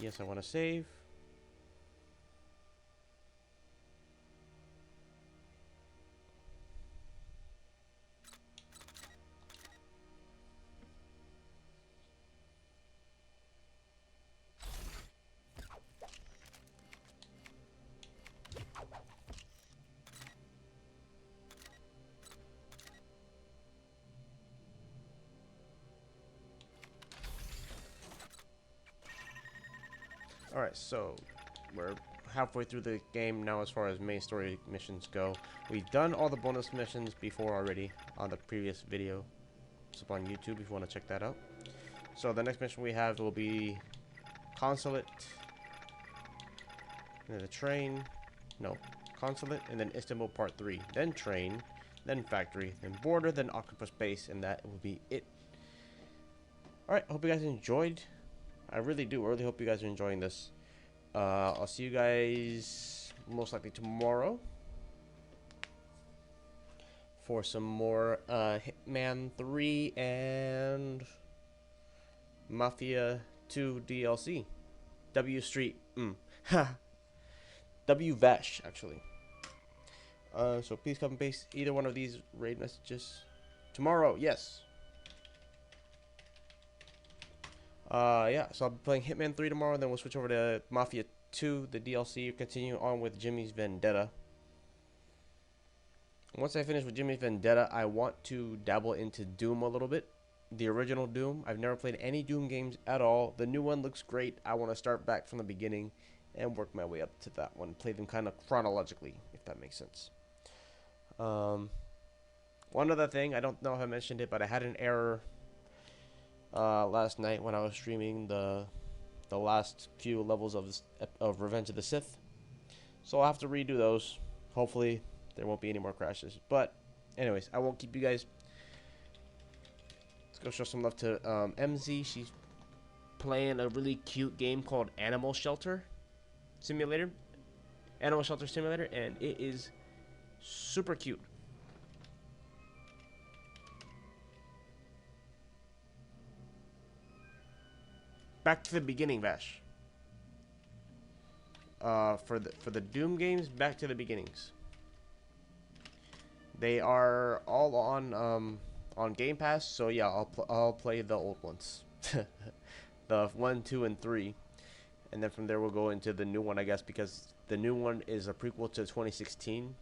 yes, I want to save. Alright, so we're halfway through the game now as far as main story missions go. We've done all the bonus missions before already on the previous video. It's up on YouTube if you want to check that out. So the next mission we have will be Consulate, and then the train, no, Consulate, and then Istanbul Part 3, then train, then factory, then border, then octopus base, and that will be it. Alright, hope you guys enjoyed. I really do. I really hope you guys are enjoying this. I'll see you guys most likely tomorrow for some more Hitman 3 and Mafia 2 DLC. W Street. W Vash, actually. So please come and paste either one of these raid messages tomorrow. Yes. Yeah, so I'll be playing Hitman 3 tomorrow, and then we'll switch over to Mafia 2, the DLC, continue on with Jimmy's Vendetta. Once I finish with Jimmy's Vendetta, I want to dabble into Doom a little bit. The original Doom. I've never played any Doom games at all. The new one looks great. I want to start back from the beginning and work my way up to that one. Play them kind of chronologically, if that makes sense. One other thing, I don't know if I mentioned it, but I had an error last night when I was streaming the last few levels of Revenge of the Sith. So I'll have to redo those. Hopefully there won't be any more crashes. But anyways, I won't keep you guys. Let's go show some love to MZ. She's playing a really cute game called Animal Shelter Simulator. Animal Shelter Simulator, and it is super cute. Back to the beginning, Vash. For the Doom games, back to the beginnings. They are all on Game Pass, so yeah, I'll play the old ones, the 1, 2, and 3, and then from there we'll go into the new one, I guess, because the new one is a prequel to 2016.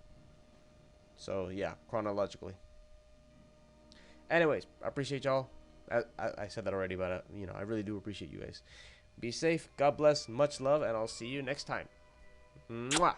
So yeah, chronologically. Anyways, I appreciate y'all. I said that already, but you know, I really do appreciate you guys. Be safe. God bless. Much love, and I'll see you next time. Mwah.